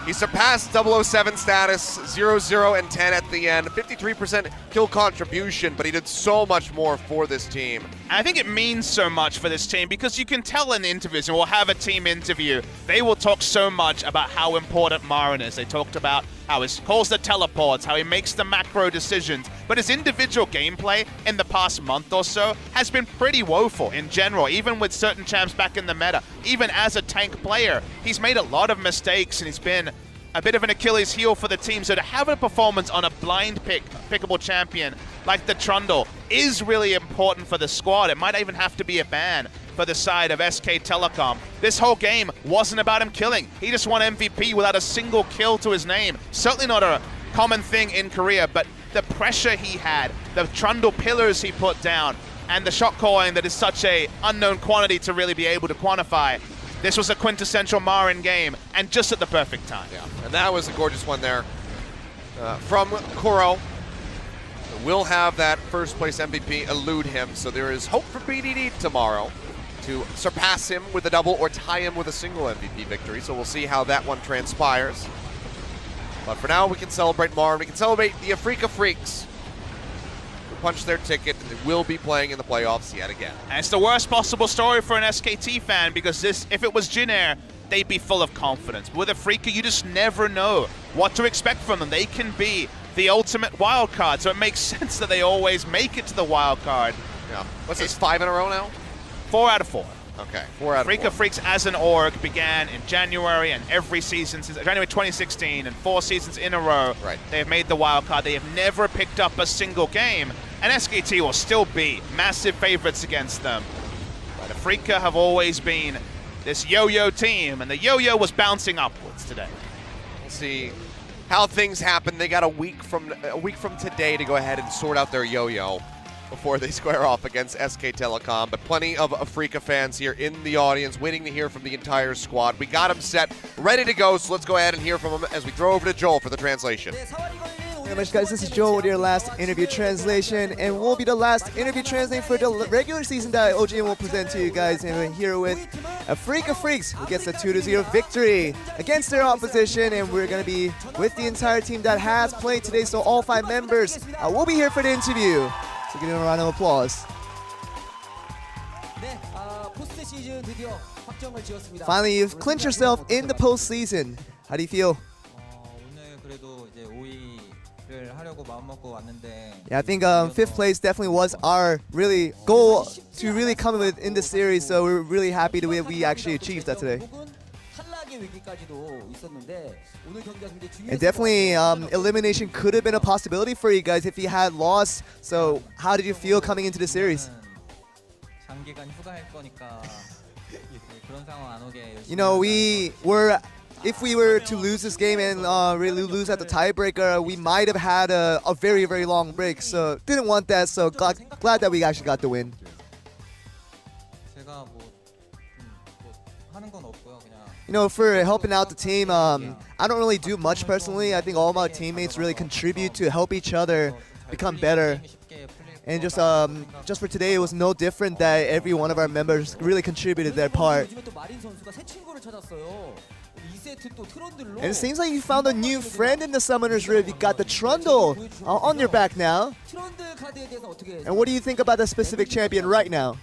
He surpassed 007 status, 0-0 and 10 at the end, 53% kill contribution, but he did so much more for this team. And I think it means so much for this team because you can tell in interviews, and we'll have a team interview, they will talk so much about how important Marin is. They talked about how he calls the teleports, how he makes the macro decisions, but his individual gameplay in the past month or so has been pretty woeful in general, even with certain champs back in the meta. Even as a tank player, he's made a lot of mistakes, and he's been a bit of an Achilles heel for the team. So to have a performance on a blind pickable champion like the Trundle is really important for the squad. It might even have to be a ban for the side of SK Telecom. This whole game wasn't about him killing. He just won MVP without a single kill to his name. Certainly not a common thing in Korea, but the pressure he had, the Trundle pillars he put down, and the shot calling that is such a unknown quantity to really be able to quantify. This was a quintessential Marin game, and just at the perfect time. Yeah, and that was a gorgeous one there from Kuro. We'll have that first place MVP elude him, so there is hope for BDD tomorrow to surpass him with a double or tie him with a single MVP victory, so we'll see how that one transpires. But for now, we can celebrate Marin. We can celebrate the Afreeca Freecs, who punched their ticket, and they will be playing in the playoffs yet again. And it's the worst possible story for an SKT fan, because if it was Jin Air, they'd be full of confidence. But with Afreeca, you just never know what to expect from them. They can be the ultimate wild card, so it makes sense that they always make it to the wild card. Yeah. What's this, 5 in a row now? 4 out of 4. Okay, 4 out of 4. Afreeca Freecs as an org began in January, and every season since January 2016, and 4 seasons in a row, right, they have made the wild card. They have never picked up a single game, and SKT will still be massive favorites against them. But Afreeca have always been this yo-yo team, and the yo-yo was bouncing upwards today. We'll see how things happen. They got a week from today to go ahead and sort out their yo-yo before they square off against SK Telecom. But plenty of Afreeca fans here in the audience waiting to hear from the entire squad. We got them set, ready to go, so let's go ahead and hear from them as we throw over to Joel for the translation. 네, 4월 1일 very much, guys. This is Joe with your last interview translation, and will be the last interview translation for the regular season that OGN will present to you guys. And we're here with Afreeca Freecs, who gets a 2-0 victory against their opposition, and we're going to be with the entire team that has played today, so all 5 members will be here for the interview. So give them a round of applause. Finally, you've clinched yourself in the postseason. How do you feel? Yeah, I think 5th place definitely was our really goal to really come with in the series, so we're really happy that we actually achieved that today. And definitely elimination could have been a possibility for you guys if you had lost. So how did you feel coming into the series? You know, if we were to lose this game and really lose at the tiebreaker, we might have had a very, very long break. So didn't want that, so glad that we actually got the win. You know, for helping out the team, I don't really do much personally. I think all my teammates really contribute to help each other become better. And just for today, it was no different that every one of our members really contributed their part. And it seems like you found a new friend in the Summoner's Rift. You got the Trundle on your back now. And what do you think about the specific champion right now?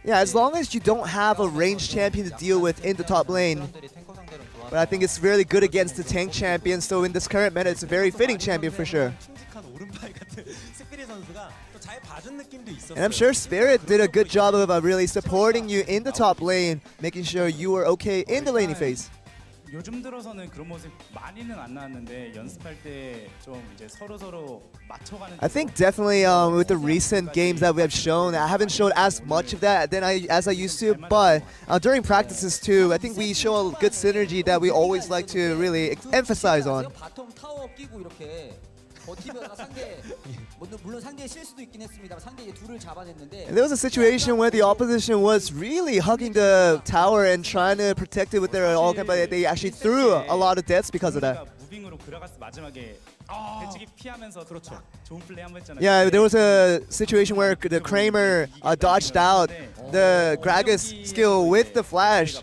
Yeah, as long as you don't have a ranged champion to deal with in the top lane. But I think it's really good against the tank champion, so in this current meta, it's a very fitting champion for sure. And I'm sure Spirit did a good job of really supporting you in the top lane, making sure you were okay in the laning phase. 요즘 들어서는 그런 모습 많이는 안 나왔는데 연습할 때 좀 이제 서로 맞춰가는. I think definitely with the recent games that we have shown, I haven't shown as much of that as I used to, but during practices too, I think we show a good synergy that we always like to really emphasize on. And there was a situation where the opposition was really hugging the tower and trying to protect it with their all, but they actually threw a lot of deaths because of that. Yeah, there was a situation where the Kramer dodged out the Gragas skill with the flash.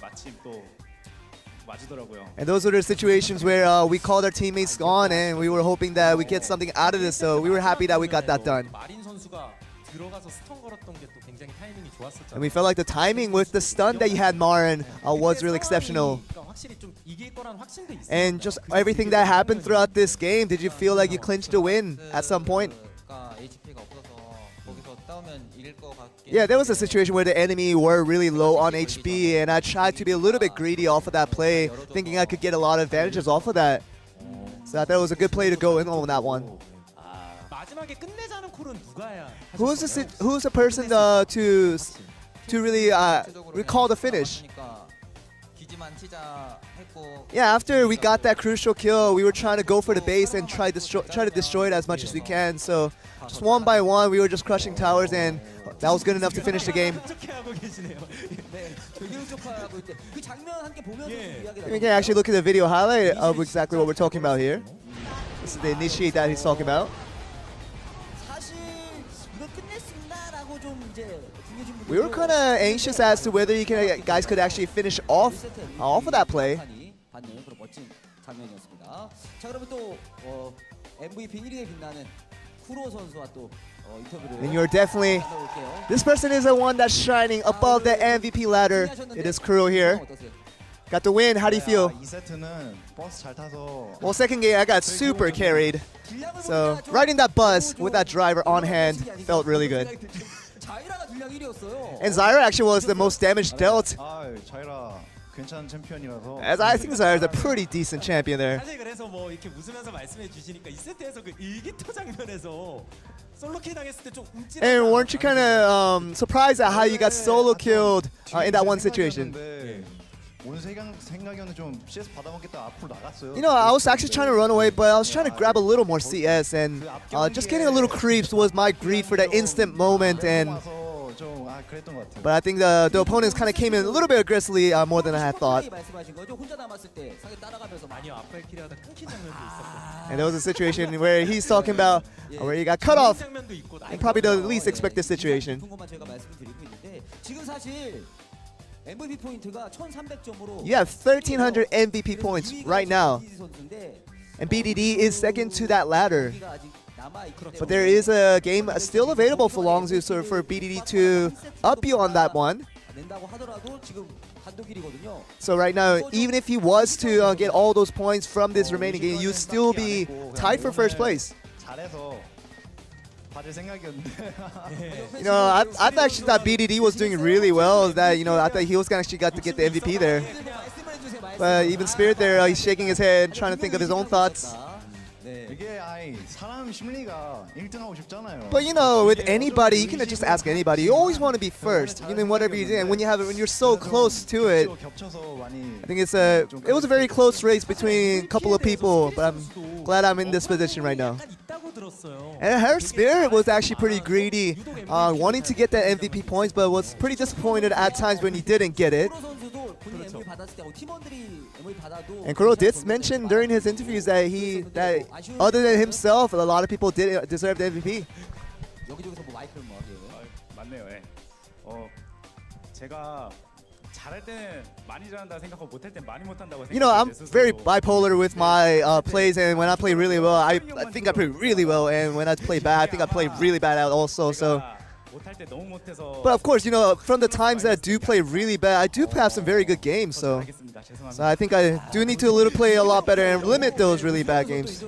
And those were the situations where we called our teammates on and we were hoping that we get something out of this, so we were happy that we got that done. And we felt like the timing with the stun that you had, Marin, was really exceptional. And just everything that happened throughout this game, did you feel like you clinched the win at some point? Yeah, there was a situation where the enemy were really low on HP, and I tried to be a little bit greedy off of that play, thinking I could get a lot of advantages off of that. So I thought it was a good play to go in on that one. Who's the person to really recall the finish? Yeah, after we got that crucial kill, we were trying to go for the base and try to destroy it as much as we can. So just one by one, we were just crushing towers, and that was good enough to finish the game. We can actually look at the video highlight of exactly what we're talking about here. This is the initiate that he's talking about. We were kind of anxious as to whether guys could actually finish off of that play. And you're definitely, this person is the one that's shining above the MVP ladder. It is Kuro here. Got the win. How do you feel? Well, second game I got super carried. So riding that bus with that driver on hand felt really good. And Zyra actually was the most damage dealt. As I think Zyra is a pretty decent champion there. And weren't you kind of surprised at how you got solo killed in that one situation? You know, I was actually trying to run away, but I was trying to grab a little more CS, and just getting a little creeps was my greed for that instant moment, and 그랬던 것 같아요. But I think the opponents kind of came in a little bit aggressively more than I had thought. 말씀하신 거죠? 혼자 남았을 때 상대 따라가면서 아니요, 아프레키를 하다 끊긴 장면도 있었고. And there was a situation where he's talking about where he got cut off. 장면도 있고. In probably the least expected situation. 깊은 것만 저희가 말씀드리고 있는데 지금 사실 MVP 포인트가 1,300점으로 You have 1,300 MVP points right now. And BDD is second to that ladder. But there is a game still available for Longzhu, so for BDD to up you on that one. So right now, even if he was to get all those points from this remaining game, you'd still be tied for first place. 잘해서 받을 생각이었는데. You know, I actually thought BDD was doing really well. That I thought he was gonna actually got to get the MVP there. But even Spirit there, he's shaking his head, trying to think of his own thoughts. 이게 사람 심리가 1등하고 싶잖아요. But with anybody, you can just ask anybody. You always want to be first, whatever you do. And when you're so close to it, I think it was a very close race between a couple of people. But I'm glad I'm in this position right now. And her Spirit was actually pretty greedy, wanting to get that MVP points, but was pretty disappointed at times when he didn't get it. And Kuro did mention during his interviews that other than himself, a lot of people did deserve the MVP. 맞네요. 예. 제가 잘할 때는 많이 잘한다 생각하고 못할 땐 많이 못한다고 생각해요. I'm very bipolar with my plays, and when I play really well, I think I play really well, and when I play bad, I think I play really bad out also. So. But of course, from the times that I do play really bad, I do have some very good games. So I think I do need to play a lot better and limit those really bad games.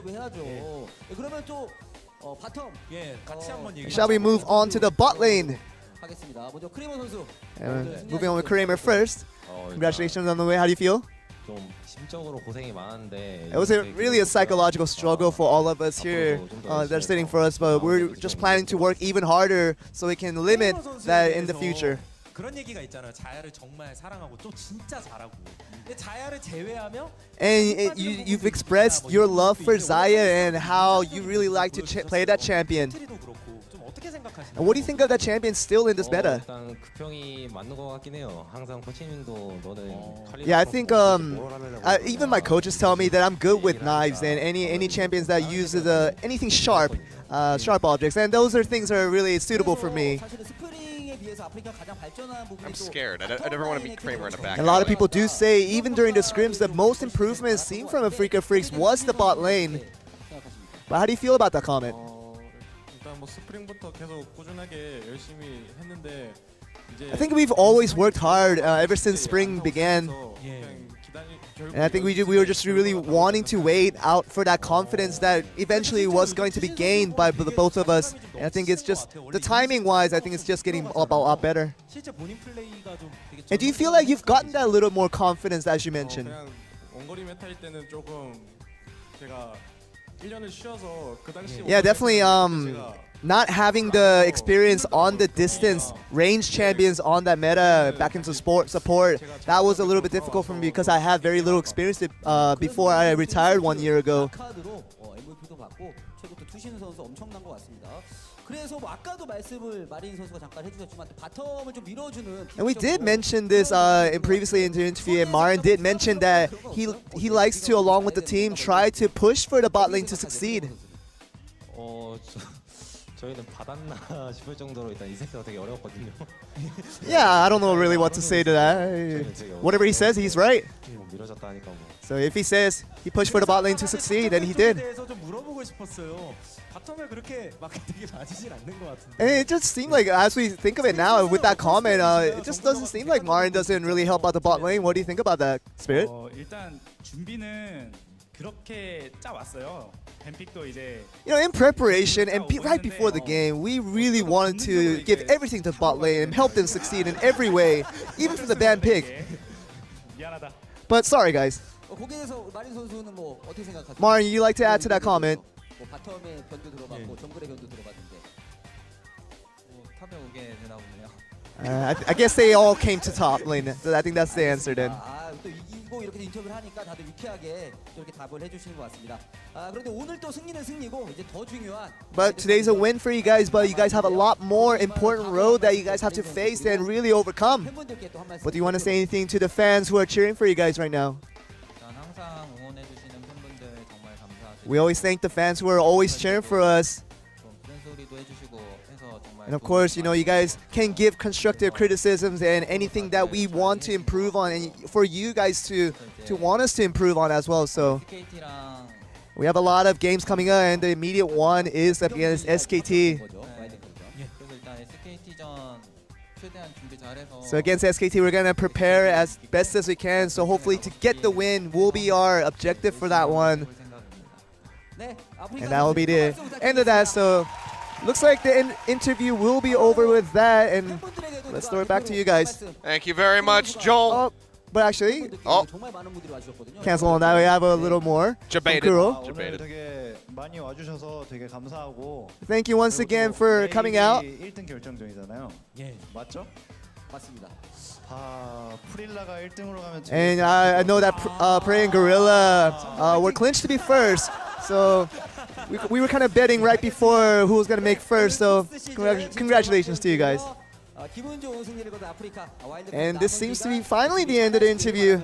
Shall we move on to the bot lane? Moving on with Kramer first. Congratulations on the way. How do you feel? 좀 심적으로 고생이 많은데 It was really a psychological struggle for all of us here that are sitting for us, but we're just planning to work even harder so we can limit that in the future. 그런 얘기가 있잖아요. 자야를 정말 사랑하고 또 진짜 잘하고. 근데 자야를 제외하면 And you've expressed your love for Zaya and how you really like to play that champion. 트리도 그렇고 좀 어떻게 생각하시나요? And what do you think of that champion still in this meta? 일단 그 평이 맞는 것 같긴 해요. 항상 코치님도 너는 칼리 Yeah, I think even my coaches tell me that I'm good with knives and any champions that uses anything sharp, sharp objects, and those are things that are really suitable for me. I'm scared. I never want to meet Kramer in a back. A lot of people do say even during the scrims the most improvement seen from Afreeca Freecs was the bot lane. But how do you feel about that comment? 일단 뭐 스프링부터 계속 꾸준하게 열심히 했는데 I think we've always worked hard ever since spring began. And I think we were just really wanting to wait out for that confidence that eventually was going to be gained by the both of us. And I think it's just, the timing-wise, I think it's just getting a lot better. And do you feel like you've gotten that little more confidence as you mentioned? 그냥 원거리 메타일 때는 조금 제가 1년을 쉬어서 그 당시 Yeah, definitely not having the experience on the distance range champions on that meta back into support, that was a little bit difficult for me because I had very little experience before I retired 1 year ago. And we did mention this previously in the interview, and Marin did mention that he likes to, along with the team, try to push for the bot lane to succeed. 저희는 받았나 싶을 정도로 일단 이 세트가 되게 어려웠거든요. Yeah, I don't know really what to say to that. Whatever he says, he's right. 뭐 밀어졌다 하니까 뭐. So if he says he pushed for the bot lane to succeed, then he did. 좀 물어보고 싶었어요. 바텀을 그렇게 막 되게 맞으진 않는 것 같은데. And it just seemed like, as we think of it now, with that comment, it just doesn't seem like Marin doesn't really help out the bot lane. What do you think about that, Spirit? 일단 준비는 그렇게 짜 왔어요. 뱀픽도 이제 In preparation and right before the game, we really wanted to give everything to bot lane and help them succeed in every way, even for the ban pick. 미안하다. But sorry, guys. Marin, you like to add to that comment? 바텀에 변도 들어봤고 정글에 변도 들어봤는데 탑에 오게 되나 보네요. I guess they all came to top lane. So I think that's the answer then. 또 이기고 이렇게 인터뷰를 하니까 다들 유쾌하게 또 이렇게 답을 해주시는 것 같습니다. 그런데 오늘 또 승리는 승리고 이제 더 중요한. But today's a win for you guys, but you guys have a lot more important road that you guys have to face and really overcome. 팬분들께 또 한 말씀. But do you want to say anything to the fans who are cheering for you guys right now? 일단 항상 응원해주시는 팬분들 정말 감사드리고 We always thank the fans who are always cheering for us. 좀 큰 소리도 해주시고 해서 정말 And of course, you know, you guys can give constructive criticisms and anything that we want to improve on, and for you guys to want us to improve on as well. So SKT랑 we have a lot of games coming up, and the immediate one is against SKT. 그래서 일단 SKT전 최대한 준비 잘해서 So against SKT, we're gonna prepare as best as we can. So hopefully, to get the win will be our objective for that one, and that will be the end of that. So looks like the interview will be over with that, and let's throw it back to you guys. Thank you very much, Joel. Oh, but actually, Oh. cancel on that. We have a little more. From Debated. Kuro. 오늘 되게 많이 와주셔서 되게 감사하고 Thank you once again for coming out. 1등 결정전이잖아요. 예. 맞죠? 맞습니다. 프릴라가 1등으로 가면 And I know that Prey and Gorilla were clinched to be first. So we were kind of betting right before who was going to make first. So congratulations to you guys. And this seems to be finally the end of the interview.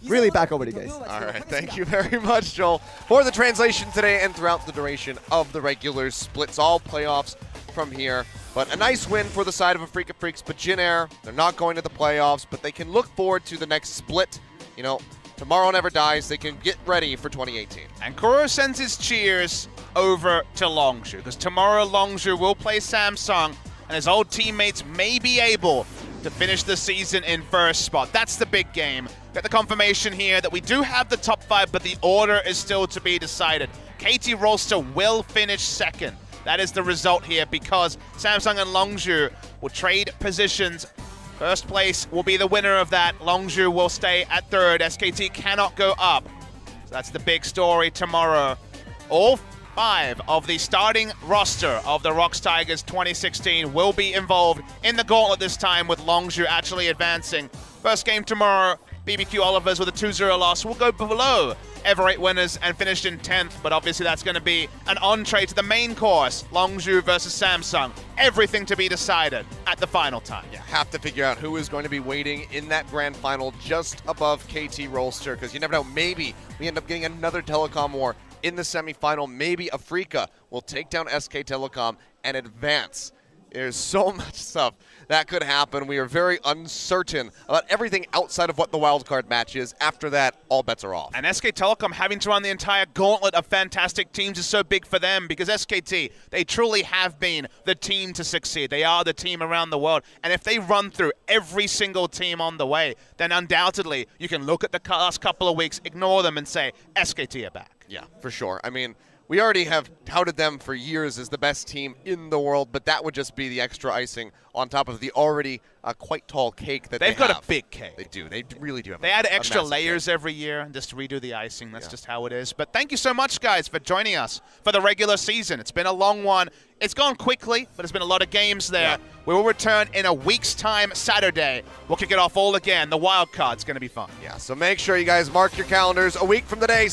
Really back over to you guys. All right, thank you very much, Joel, for the translation today and throughout the duration of the regular splits, all playoffs from here. But a nice win for the side of Afreeca Freecs, but Jin Air, they're not going to the playoffs, but they can look forward to the next split. You know, tomorrow never dies. They can get ready for 2018. And Kuro sends his cheers over to Longzhu, because tomorrow Longzhu will play Samsung, and his old teammates may be able to finish the season in first spot. That's the big game. Get the confirmation here that we do have the top 5, but the order is still to be decided. KT Rolster will finish second. That is the result here, because Samsung and Longzhu will trade positions. First place will be the winner of that. Longzhu will stay at third. SKT cannot go up. So that's the big story tomorrow. All 5 of the starting roster of the Rox Tigers 2016 will be involved in the gauntlet this time, with Longzhu actually advancing. First game tomorrow, BBQ Olivers with a 2-0 loss will go below Ever 8 winners and finished in 10th, but obviously that's going to be an entree to the main course. Longzhu versus Samsung. Everything to be decided at the final time. Yeah, have to figure out who is going to be waiting in that grand final just above KT Rolster, because you never know, maybe we end up getting another telecom war in the semifinal. Maybe Afreeca will take down SK Telecom and advance. There's so much stuff that could happen. We are very uncertain about everything outside of what the wildcard match is. After that, all bets are off. And SK Telecom having to run the entire gauntlet of fantastic teams is so big for them, because SKT, they truly have been the team to succeed. They are the team around the world. And if they run through every single team on the way, then undoubtedly you can look at the last couple of weeks, ignore them, and say, SKT are back. Yeah, for sure. I mean, we already have touted them for years as the best team in the world, but that would just be the extra icing on top of the already quite tall cake that They've got a big cake. They do. They really do have They add a extra massive layers cake. every year and just redo the icing. That's just how it is. But thank you so much, guys, for joining us for the regular season. It's been a long one. It's gone quickly, but there's been a lot of games there. Yeah. We will return in a week's time Saturday. We'll kick it off all again. The wild card's going to be fun. Yeah, so make sure you guys mark your calendars a week from today.